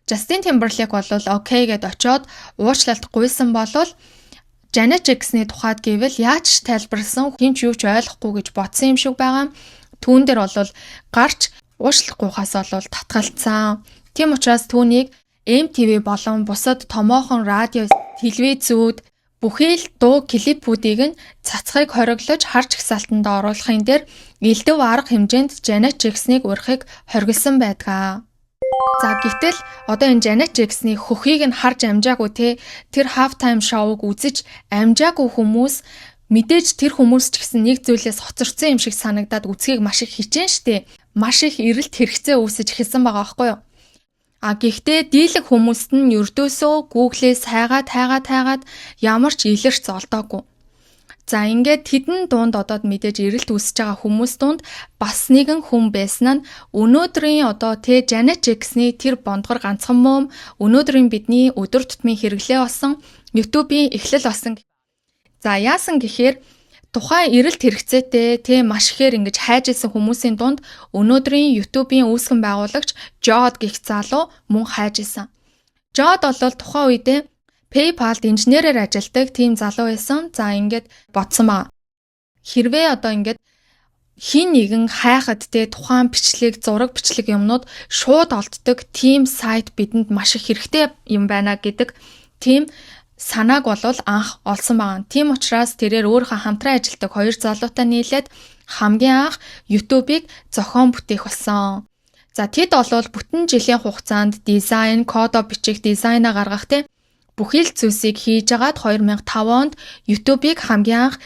Justin Timberlake бол окей гэд очоод уучлалт гуйсан болвол Janet Jackson-ы тухайд гэвэл яаж тайлбарласан хинч юу ч ойлгохгүй гэж бодсон юм шиг байгаа. Түүн дээр бол гарч уучлалт гуйхаас бол татгалцсан. Тийм учраас түүнийг MTV болон бусад томоохон радио, телевизүүд бүхий л дуу клипүүдийг нь цацхыг хориглож харж ихсалтанд оруулахын дээр элдв арга хэмжээнд Janet Jackson-ыг урихыг хоригдсан байдаг. За гэтэл одоо энэ Janet Jackson-ы хөхийг нь харж амжаагүй те тэр halftime show-г үзэж амжаагүй хүмүүс мэдээж тэр хүмүүс ч гэсэн нэг зүйлээс хоцорсон юм шиг санагдаад үзхийг маш их хичээн штэ. Маш их эрэлт хэрэгцээ үүсэж эхэлсэн байгаа байхгүй юу? Гэхдээ дийлэг хүмүүст нь ердөөсөө Google-ээс хайгаад ямар ч илэрч золдоогүй. За ингээд тэдэн дунд одоод мэдээж эрэлт үүсэж байгаа хүмүүс дунд бас нэгэн хүн байсан нь өнөөдрийн Janet Jackson-ы тэр бондгор ганцхан мөөм өнөөдрийн бидний өдөр тутмын хэрэглээ болсон YouTube-ийн эхлэл болсон. За яасан гэхээр тухайн эрэлт хэрэгцээтэй маш ихээр ингэж хайж исэн хүмүүсийн дунд өнөөдрийн YouTube-ийн үүсгэн байгуулагч Jod гэх залуу мөн хайж исэн. Jod бол тухайн үедээ PayPal-д инженерээр ажилладаг тийм залуу байсан. За ингээд бодсон баа. Хэрвээ ингээд хин нэгэн хайхад тухайн бичлэг, зураг бичлэг юмнууд шууд олддог тийм сайт бидэнд маш их хэрэгтэй юм байна гэдэг тийм санааг бол анх олсон байгаа. Тийм учраас тэрээр өөрийнхөө хамтран ажилладаг хоёр залуутай нийлээд хамгийн анх YouTube-ыг зохион бүтээх болсон. За тэд бол бүтэн жилийн хугацаанд дизайн, кодо бичих, дизайнаа гаргах бүхий л зүйлсийг хийж агаад 2005 онд YouTube-ыг хамгийн анх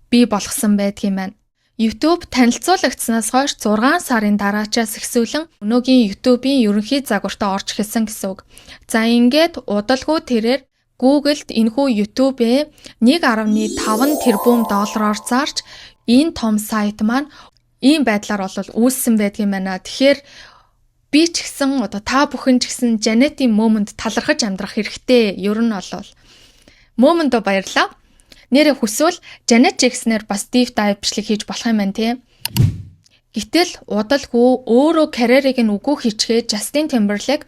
бий болгосон байдаг юм байна. YouTube танилцуулагдсанаас хойш 6 сарын дараачаас эхсүүлэн өнөөгийн YouTube-ийн ерөнхий загвартаа орж эхэлсэн гэсэн үг. За ингээд удалгүй тэрээр Google-д энэхүү YouTube-ээ 1.5 тэрбум доллараар зарж энэ том сайт маань ийм байдлаар бол үүссэн байдаг юм байна. Тэгэхээр би ч гэсэн та бүхэн ч гэсэн Janet-ийн момент талархаж амьдрах хэрэгтэй. Ер нь бол моментоо баярлаа. Нэрээ хүсвэл Janet Jackson-ээр бас deep dive бичлэг хийж болох юм байна тий. Гэтэл удалгүй өөрөө карьерийг нь үгүй хийчгээд Justin Timberlake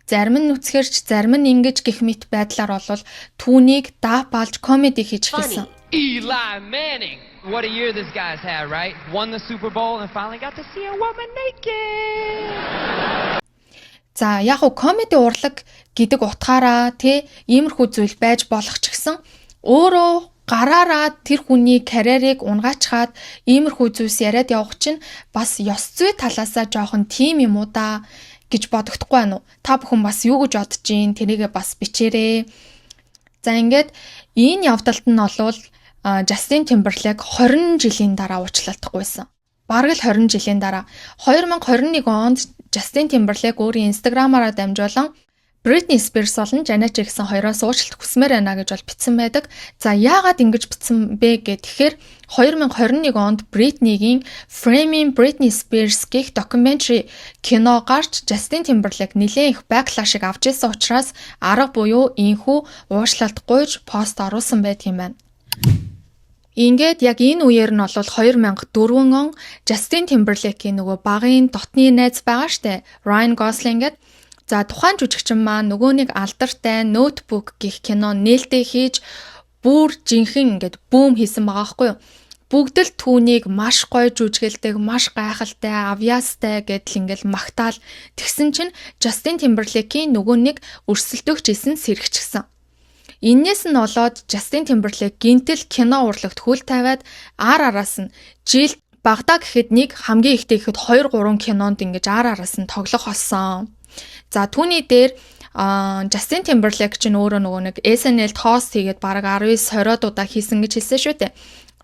зарим нь нүцгэрч зарим нь ингэж гих мэт байдлаар бол түүнийг даапалж комеди хийж эхэлсэн. Eli Manning. What a year this guy's had, right? Won the Super Bowl and finally got to see a woman naked. За яг уу комеди урлаг гэдэг утгаараа иймэрхүү зүйл байж болох ч гэсэн өөрөө гараараа тэр хүний карьерийг унгаачгаад иймэрхүү зүйлс яриад явах чинь бас ёс зүй талаасаа жоохон тийм юм уу да гэж бодогдохгүй байна уу? Та бүхэн бас юу гэж бодож гин тэрийгээ бас бичээрэй. За ингээд энэ явдалт нь олвол Justin Timberlake 20 жилийн дараа уучлалтгүйсэн. Бараг л 20 жилийн дараа 2021 онд Justin Timberlake өөрийн Instagram-аараа дамжуулан Britney Spears болон Janet Jackson хоёроос уучлалт хүсмээр байна гэж бол бичсэн байдаг. За яагаад ингэж бичсэн бэ гэхээр 2021 онд Britney-гийн Framing Britney Spears гэх докюментари кино гарч Justin Timberlake нэлээд их backlash-ыг авч ирсэн учраас арга буюу инхүү уучлалт гуйж пост оруулсан байдаг юм байна. Ингээд яг энэ үеэр нь бол 2004 он Justin Timberlake-ийн нөгөө багын дотны найз байгаа штэ Ryan Gosling гэдэг. За тухайн жүжигчин маань нөгөө нэг алдартай Notebook гэх кино нээлттэй хийж бүр жинхэнэ ингээд бүүм хийсэн байгаа байхгүй юу. Бүгд л түүнийг маш гоё жүжиглдэг, маш гайхалтай, авьяастай гэдэл ингээд магтаал. Тэгсэн чинь Justin Timberlake-ийн нөгөө нэг өрсөлдөгч исэн сэрэгчсэн. Иннээс нь болоод Justin Timberlake гинтэл кино урлагт хөл тавиад араас нь жилд багтаа гэхэд нэг хамгийн ихтэй гэхэд 2-3 кинонд ингэж араас нь тоглох болсон. За түүний дээр Justin Timberlake ч өөрөө нөгөө нэг SNL-д хост хийгээд бараг 19-20 удаа хийсэн гэж хэлсэн шүү дээ.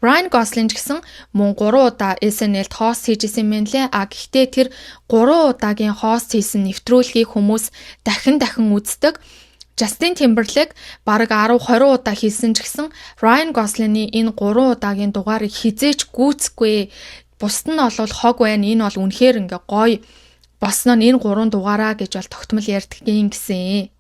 Ryan Gosling гэсэн мөн 3 удаа SNL-д хост хийж исэн юм лээ. Гэхдээ тэр 3 удаагийн хост хийсэн нэвтрүүлгийг хүмүүс дахин үздэг. Justin Timberlake бараг 10-20 удаа хийсэн ч гэсэн Ryan Gosling-ийн энэ 3 удаагийн дугаарыг хизээч гүйцэхгүй. Бусд нь бол хог байна. Энэ бол үнэхээр ингээ гоё. Босноо энэ 3 дугаараа гэж бол тогтмол ярьдгийн гэсэн.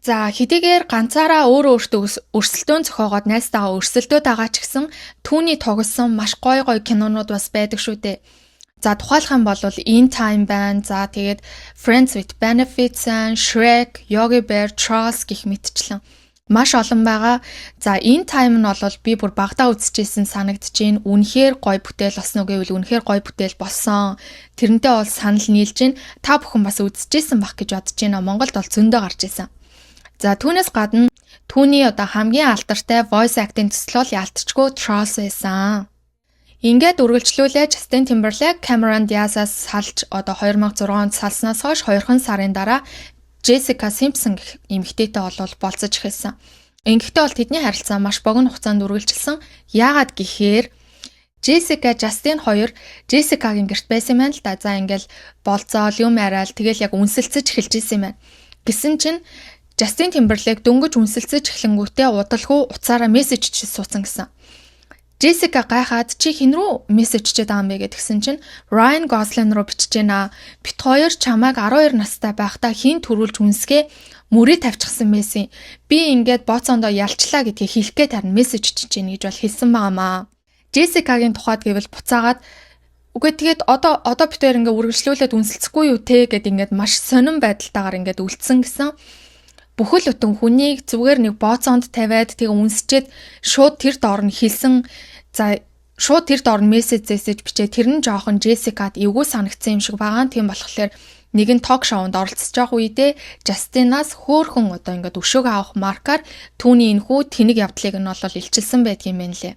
За хэдийгээр ганцаараа өөртөө өрсөлдөөн зохиогоод найстайгаа өрсөлдөөд байгаа ч гэсэн түүний тоглосон маш гоё кинонууд бас байдаг шүү дээ. За тухайлах юм бол In Time байна. За тэгээд Friends with Benefits, Shrek, Yogi Bear, Trolls гэх мэтчлэн маш олон байгаа. За In Time нь бол би бүр багтаа үзчихсэн санагдчихээн. Үнэхээр гоё бүтээл болсон уу гэвэл үнэхээр гоё бүтээл болсон. Тэрнтэй бол санал нийлж гин. Та бүхэн бас үзчихсэн бах гэж бодож байна. Монголд бол зөндөө гарч исэн. За түүнээс гадна түүний одоо хамгийн алдартай voice acting төслөл ялтчгүй Trolls байсан. Ингээд үргэлжлүүлээ Justin Timberlake Cameron Diaz-аас салж одоо 2006 онд салснаас хойш 2 сарын дараа Jessica Simpson гэх эмэгтэйтэй болцож эхэлсэн. Ингэхдээ бол тэдний харилцаа маш богино хугацаанд үргэлжилсэн. Яагаад гэхээр Jessica, Justin хоёр Jessica-гийн гэрт байсан юм байна л да. За ингээл болцоол юм араал тэгэл яг үнсэлцэж эхэлж исэн юм байна. Гэсэн чинь Justin Timberlake дөнгөж үнсэлцэж эхлэнгүүтээ удалгүй уцаараа мессеж чиж суудсан гэсэн. Jessica гайхаад чи хин рүү мессеж чижээд байгаа юм бэ гэдгсэн чинь Ryan Gosling руу бичиж байна. Бит хоёр чамайг 12 настай байхдаа хин төрүүлж үнсгээ мөрөө тавьчихсан байсан. Би ингээд боцоондоо ялчлаа гэдгийг хэлэх гээд харин мессеж чиж гин гэж бол хэлсэн байгаамаа. Jessica-гийн тухайд гэвэл буцаагаад үгүй тэгээд одоо бит хоёр ингээд үргэлжлүүлээд үнсэлцэхгүй юу те гэд ингээд маш сонирн байдалтайгаар ингээд үлдсэн гэсэн. Бүхэл бүтэн хүнийг зүгээр нэг бооцоонд тавиад тэгээ үнсчээд шууд тэр доор нь хэлсэн. За шууд тэр доор нь мессеж бичээ тэр нь жоохон Jessica-д эвгүй санагдсан юм шиг байгаа. Тийм болохоор нэгэн ток шоунд оролцож байгаа үедээ Justin-аас хөөхөн одоо ингээд өшөөг авах маркаар түүний энэхүү тэнэг явдлыг нь бол илчилсэн байдгийн юм лээ.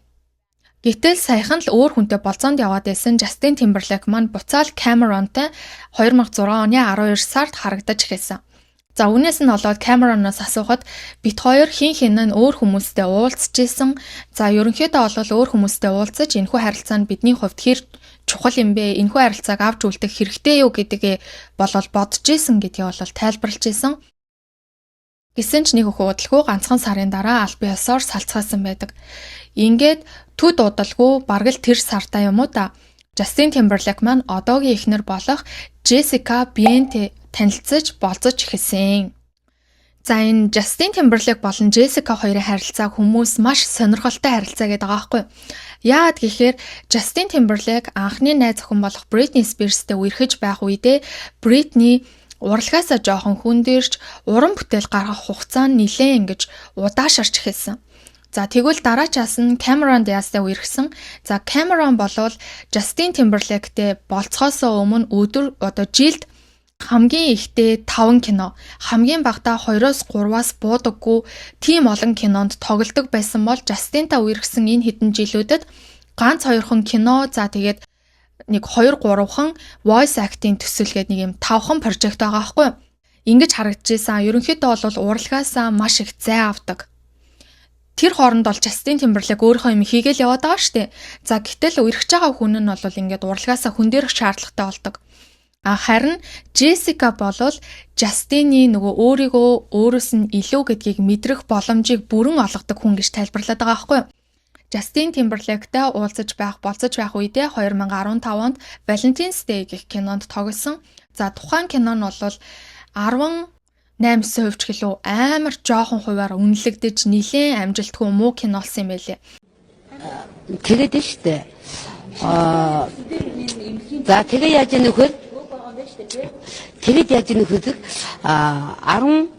Гэтэл саяхан л өөр хүнтэй болцоонд яваад байсан Justin Timberlake маань буцаал Cameron-тай 2006 оны 12 сард харагдаж эхэлсэн. За үүнээс нь болоод Cameron-оос асуухад бит хоёр хин нь өөр хүмүүстэй уулзж исэн. За ерөнхийдөө бол өөр хүмүүстэй уулзаж энэхүү харилцаа нь бидний хувьд хэр чухал юм бэ? Энэхүү харилцааг авч үлдэх хэрэгтэй юу гэдгээ болол бодож исэн гэдгийг бол тайлбарлаж исэн. Гэсэн ч нэг их удалгүй ганцхан сарын дараа аль биесээр салцгаасан байдаг. Ингээд төд удалгүй бараг л тэр сартаа юм уу та. Justin Timberlake маань одоогийн эхнэр болох Jessica Biel танилцж болцож эхэлсэн. За энэ Justin Timberlake болон Jessica хоёрын харилцааг хүмүүс маш сонирхолтой харилцаа гэдэг байгаа байхгүй юу? Яагаад гэхээр Justin Timberlake анхны найз охин болох Britney Spears-тэй үерхэж байх үедээ Britney урлагаасаа жоохон хүндэрч уран бүтээл гаргах хугацаа нь нэлээд ингэж удаашарч эхэлсэн. За тэгвэл дараачаас нь Cameron Diaz-тай үерхсэн. За Cameron болвол Justin Timberlake-тэй болцохоосоо өмнө жилд хамгийн ихтэй 5 кино, хамгийн багадаа 2-3-аас буудаггүй тийм олон кинонд тоглодог байсан бол Justin-тай үерхсэн энэ хэдэн жилүүдэд ганц 2хан кино, за тэгээд нэг 2-3хан voice acting төсөл гэдэг нэг юм 5хан прожект байгаа байхгүй юу? Ингэж харагдчихсан. Ерөнхийдөө бол урлагаасаа маш их зай авдаг. Тэр хооронд бол Justin Timberlake өөрийнхөө юм хийгээл яваад байгаа шүү дээ. За гэтэл үерхэж байгаа хүн нь бол ингээд урлагаасаа хүн дээрх шаардлагатай болдог. Харин Джессика болвол Жастины нөгөө өөрийгөө өөрөөс нь илүү гэдгийг мэдрэх боломжийг бүрэн олгодог хүн гэж тайлбарлаад байгаа байхгүй юу? Justin Timberlake-тай уулзаж байх үедээ 2015 онд Valentine's Day гэх кинонд тоглосон. За тухайн кино нь бол 18% ч гэлөө амар жоохон хувиар үнэлэгдэж нэлээд амжилтгүй муу кино болсон юм байлээ. тэгээд нь штэ. За тэгээ яаж нөхөр? Тэгээд яаж нөхөд? 19.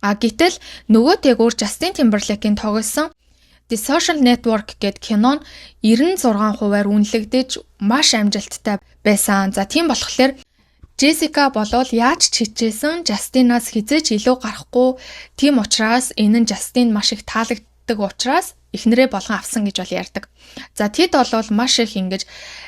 Гэтэл нөгөө дээгүүр Justin Timberlake-ийн тоглосон The Social Network гэдэг кино нь 96%-аар үнэлэгдэж маш амжилттай байсан. За тийм болохоор Jessica болвол яаж ч хичээсэн Justin-аас хизээч илүү гарахгүй. Тийм учраас энэ нь Justin маш их таалагддаг учраас эхнэрээ болгон авсан гэж бол ярьдаг. За тэд болвол маш их ингэж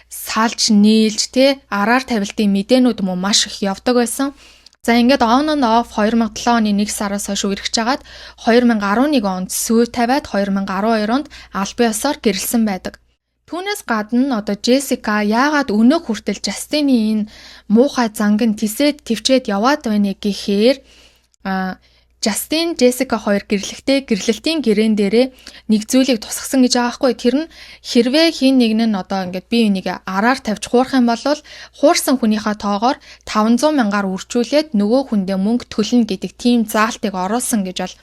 салж нийлж араар тавилтын мэдээнүүд мөн маш их явдаг байсан. За ингээд on and off 2007 оны 1 сараас хойш үргэлж жагаад 2011 онд сүү тавиад 2012 онд аль биесээр гэрэлсэн байдаг. Түүнээс гадна одоо Jessica яагаад өнөө хүртэл Justin-ийн энэ муухай занг нь төвчээд яваад байна гэхээр Justin, Jessica хоёр гэрлэлтийн гэрээн дээрээ нэг зүйлийг тусгасан гэж байгаа байхгүй. Тэр нь хэрвээ хин нэг нь одоо ингээд бие биенийг араар тавьж хуурах юм бол хуурсан хүнийхээ тоогоор 500,000-аар үржүүлээд нөгөө хүндээ мөнгө төлнө гэдэг тийм заалтыг оруулсан гэж бол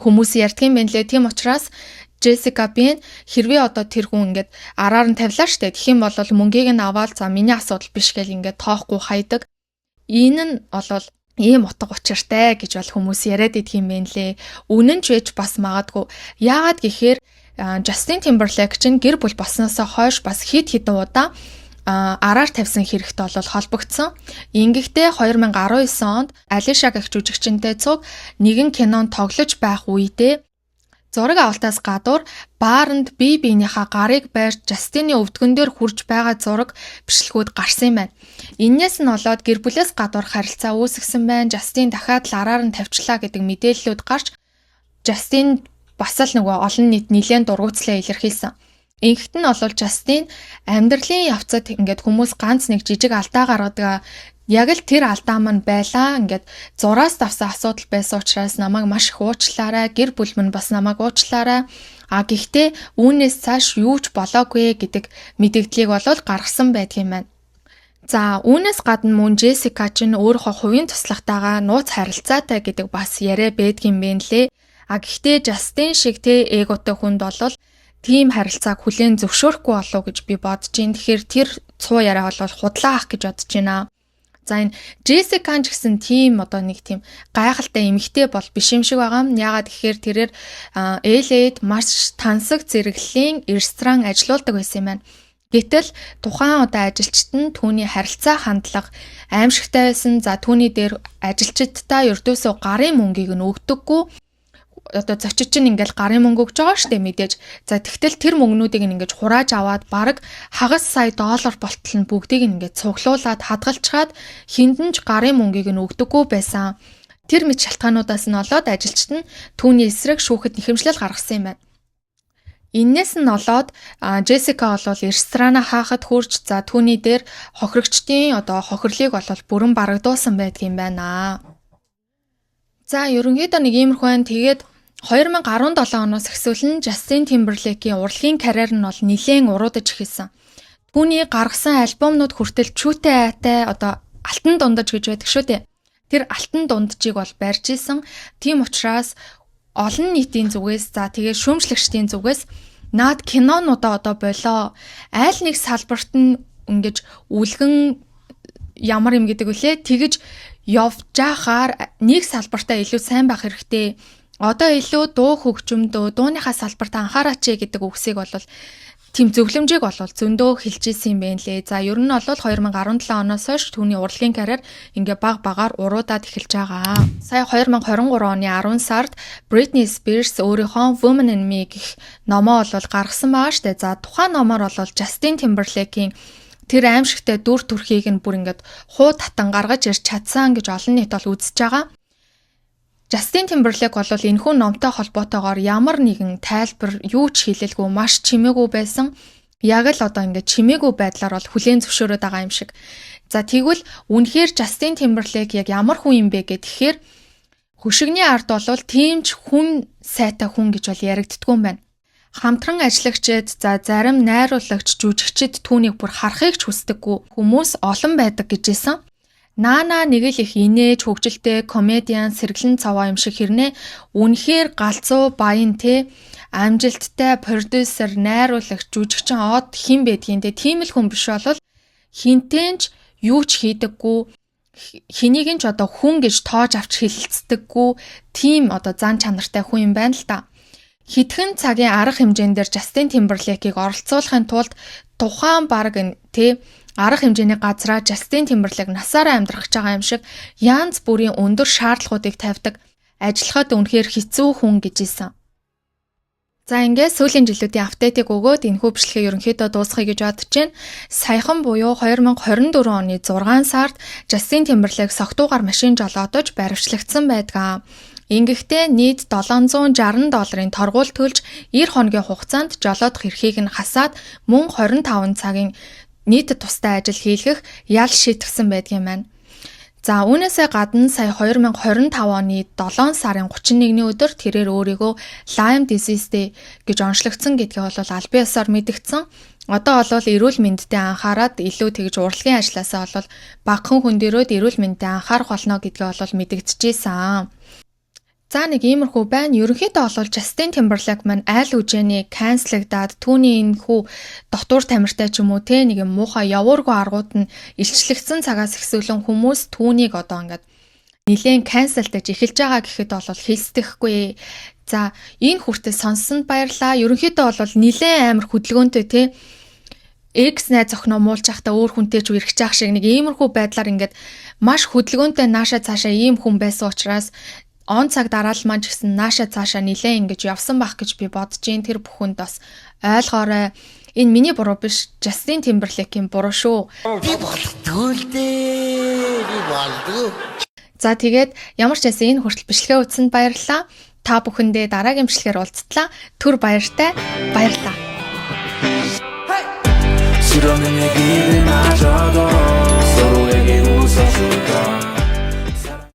хүмүүс ярьдаг юм байна лээ. Тийм учраас Jessica бин хэрвээ одоо тэр хүн ингээд араар нь тавилаа штэ. Тэгэх юм бол мөнгийг нь аваад за миний асуудал биш гэл ингээд тоохгүй хайдаг. Энэ нь бол ийм утга учиртай гэж бол хүмүүс яриад идэх юм байна лээ. Үнэн ч байж бас магадгүй. Яагаад гэхээр Justin Timberlake чинь гэр бүл болсноосоо хойш бас хэд хэдэн удаа араар тавьсан хэрэгтэй бол холбогдсон. Ингэхдээ 2019 онд Алиша гэх жүжигчинтэй цуг нэгэн кинонд тоглож байх үедээ зураг авалтаас гадуур бааранд бие биенийхээ гарыг байрж Justin-ийн өвдгөн дээр хурж байгаа зураг бичлэгүүд гарсан юм байна. Иннээс нь болоод гэр бүлээс гадуур харилцаа үүсгэсэн байна. Justin дахиад л араар нь тавьчлаа гэдэг мэдээллүүд гарч Justin бас л нөгөө олон нийт нэлээд дургуутслаа илэрхийлсэн. Инхт нь бол Justin амьдралын явцад ингээд хүмүүс ганц нэг жижиг алдаа гаргадаг. Яг л тэр алдаа маань байлаа. Ингээд зураас давсан асуудал байсан учраас намайг маш их уучлаарай. Гэр бүл минь бас намайг уучлаарай. Гэхдээ үүнээс цааш юу ч болоогүй гэдэг мэдээллийг болол гаргасан байдаг юм байна. За үүнээс гадна мөн Jessica ч өөрийнхөө хувийн туслахтайгаа нууц харилцаатай гэдэг бас яриа байдгийм бэ нэлээ. Гэхдээ Justin шиг эготой хүнд бол тийм харилцааг хүлээн зөвшөөрөхгүй болов гэж би бодож байна. Тэгэхээр тэр цуу яриа бол худлаа ах гэж бодож байна. За энэ Jessica ч гэсэн тийм одоо нэг тийм гайхалтай эмэгтэй бол биш юм шиг байгаа юм. Яагаад гэхээр тэрээр LA-д маш тансаг зэрэглэлийн ресторан ажилуулдаг байсан юм байна. Гэтэл тухайн одоо ажилчид нь түүний харилцаа хандлага аимшигтай байсан. За түүний дээр ажилчидтай ердөөсөө гарын мөнгийг нь өгдөггүй. Одоо зочид чинь ингээл гарын мөнгө өгж байгаа штэ мэдээж. За тэгтэл тэр мөнгнүүдийг ингээд хурааж аваад баг хагас сая доллар болтол нь бүгдийг ингээд цуглуулад хадгалчаад хиндэн ч гарын мөнгийг нь өгдөггүй байсан. Тэр мэд шалтгаануудаас нь болоод ажилчид нь түүний эсрэг шүүхэд нэхэмжлэл гаргасан юм байна. Иннээс нь болоод Jessica бол ресторана хаахад хурж за түүний дээр хохирогчдын одоо хохирлыг бол бүрэн барагдуулсан байдгийм байна. За ерөнхийдөө нэг иймэрхүү байна. Тэгээд 2017 оноос эхсүүлэн Justin Timberlake-ийн урлагийн карьер нь бол нэлээд уруудаж эхэлсэн. Түүний гаргасан альбомнууд хүртэл чүүтэй айтай одоо алтан дундаж гэж байдаг шүү дээ. Тэр алтан дунджийг бол барьж исэн. Тийм учраас олон нийтийн зүгээс за тэгээд шүүмжлэгчдийн зүгээс наад кинонуудаа одоо болоо айл нэг салбарт нь ингэж үлгэн ямар юм гэдэг үлээ тэгж явж жахаар нэг салбартаа илүү сайн байх хэрэгтэй. Одоо илүү дуу хөгжмөдөө дууныхаа салбарт анхаараач гэдэг үгсийг бол тийм зөвлөмжийг бол зөндөө хэлж ирсэн юм байна лээ. За ер нь бол 2017 оноос хойш түүний урлагийн карьер ингээ баг багаар уруудаад эхэлж байгаа. Сая 2023 оны 10 сард Britney Spears өөрийнхөө Woman in Me гэх номоо бол гаргасан байгаа штэ. За тухайн номоор бол Justin Timberlake-ийн тэр аимшигтай дүр төрхийг нь бүр ингээд хуу татан гаргаж ирж чадсан гэж олон нийт бол үзэж байгаа. Justin Timberlake бол энэхүү номтой холбоотойгоор ямар нэгэн тайлбар юу ч хэлэлгүй маш чимээгүй байсан. Яг л одоо ингээд чимээгүй байдлаар бол хүлээн зөвшөөрöd байгаа юм шиг. За тэгвэл үнэхээр Justin Timberlake яг ямар хүн юм бэ гэхээр хөшигний ард бол тиймч хүн сайтай хүн гэж бол яригддаггүй юм байна. Хамтран ажиллагчид, за зарим найруулагч, жүжигчид түүнийг бүр харахыг ч хүсдэггүй хүмүүс олон байдаг гэжсэн. Наана нэг л их инээж, хөгжилтэй, комедиан, сэргэлэн цаваа юм шиг хэрнээ үнэхээр галзуу, баян те амжилттай продюсер, найруулагч, жүжигчин од хэн байдгийн те тийм л хүн биш бол хинтэнч юу ч хийдэггүй, хэнийг ч одоо хүн гэж тоож авч хэлэлцдэггүй тийм одоо зан чанартай хүн юм байна л та. Хитгэн цагийн арга хэмжээнд дээр Justin Timberlake-ийг оролцуулахын тулд тухайн баг те арга хэмжээний газраа Justin Timberlake насаараа амьдрах гэж байгаа юм шиг янз бүрийн өндөр шаардлагуудыг тавьдаг. Ажиллахад үнэхээр хэцүү хүн гэж ийсэн. За ингээд сүүлийн жилүүдийн апдейтыг өгөөд энэхүү бичлэгийг ерөнхийдөө дуусгахыг гэж бодож байна. Саяхан буюу 2024 оны 6 сард Justin Timberlake согтуугаар машин жолоодож баривчлагдсан байдаг. Ингэхдээ нийт $760 торгуул төлж 90 хоногийн хугацаанд жолоодох эрхийг нь хасаад мөн 25 цагийн нийт тустай ажил хийлгэх ял шийтгсэн байдгийн байна. За үүнээсээ гадна сая 2025 оны 7 сарын 31-ний өдөр тэрээр өөрийгөө Lyme disease гэж онцлогдсон гэдгийг бол аль биесээр мэдгдсэн. Одоо бол эрүүл мэндэд анхаарад илүү тэгж урлагийн ажилласаа бол багахан хүндэрөөд эрүүл мэндэд анхаарах болно гэдгийг бол мэдэгдэжсэн. За нэг иймэрхүү байна. Ерөнхийдөө бол Justin Timberlake маань айл үжээний канцлагдаад түүний энэхүү дотуур тамиртай ч юм уу те нэг юм муухай явуургүй аргууд нь илчлэгдсэн цагаас ихсүүлэн хүмүүс түүнийг одоо ингээд нилээн канцелдэж эхэлж байгаа гэхэд бол хэлсдэхгүй. За энэ хүртэл сонссонд баярлаа. Ерөнхийдөө бол нилээн амар хөдөлгөөнтэй те X найз охиноо муулж байхдаа өөр хүнтэй ч үргэж явах шиг нэг иймэрхүү байдлаар ингээд маш хөдөлгөөнтэй нааша цаашаа ийм хүн байсан учраас он цаг дараалал маань ч гэсэн нааша цаашаа нилээ ингэж явсан байх гэж би бодож гин. Тэр бүхэнд бас ойлгоорой. Энэ миний буруу биш, Justin Timberlake-ийн буруу шүү. Би болтгоо л дээ. Би болдгоо. За тэгээд ямар ч байсан энэ хүртэл бичлэгээ үзсэнд баярлалаа. Та бүхэндээ дараагийн бичлэгээр уулзтлаа. Түр баяртай. Баярлалаа. 실없는 얘기를 마저도 서로에게 웃어줄까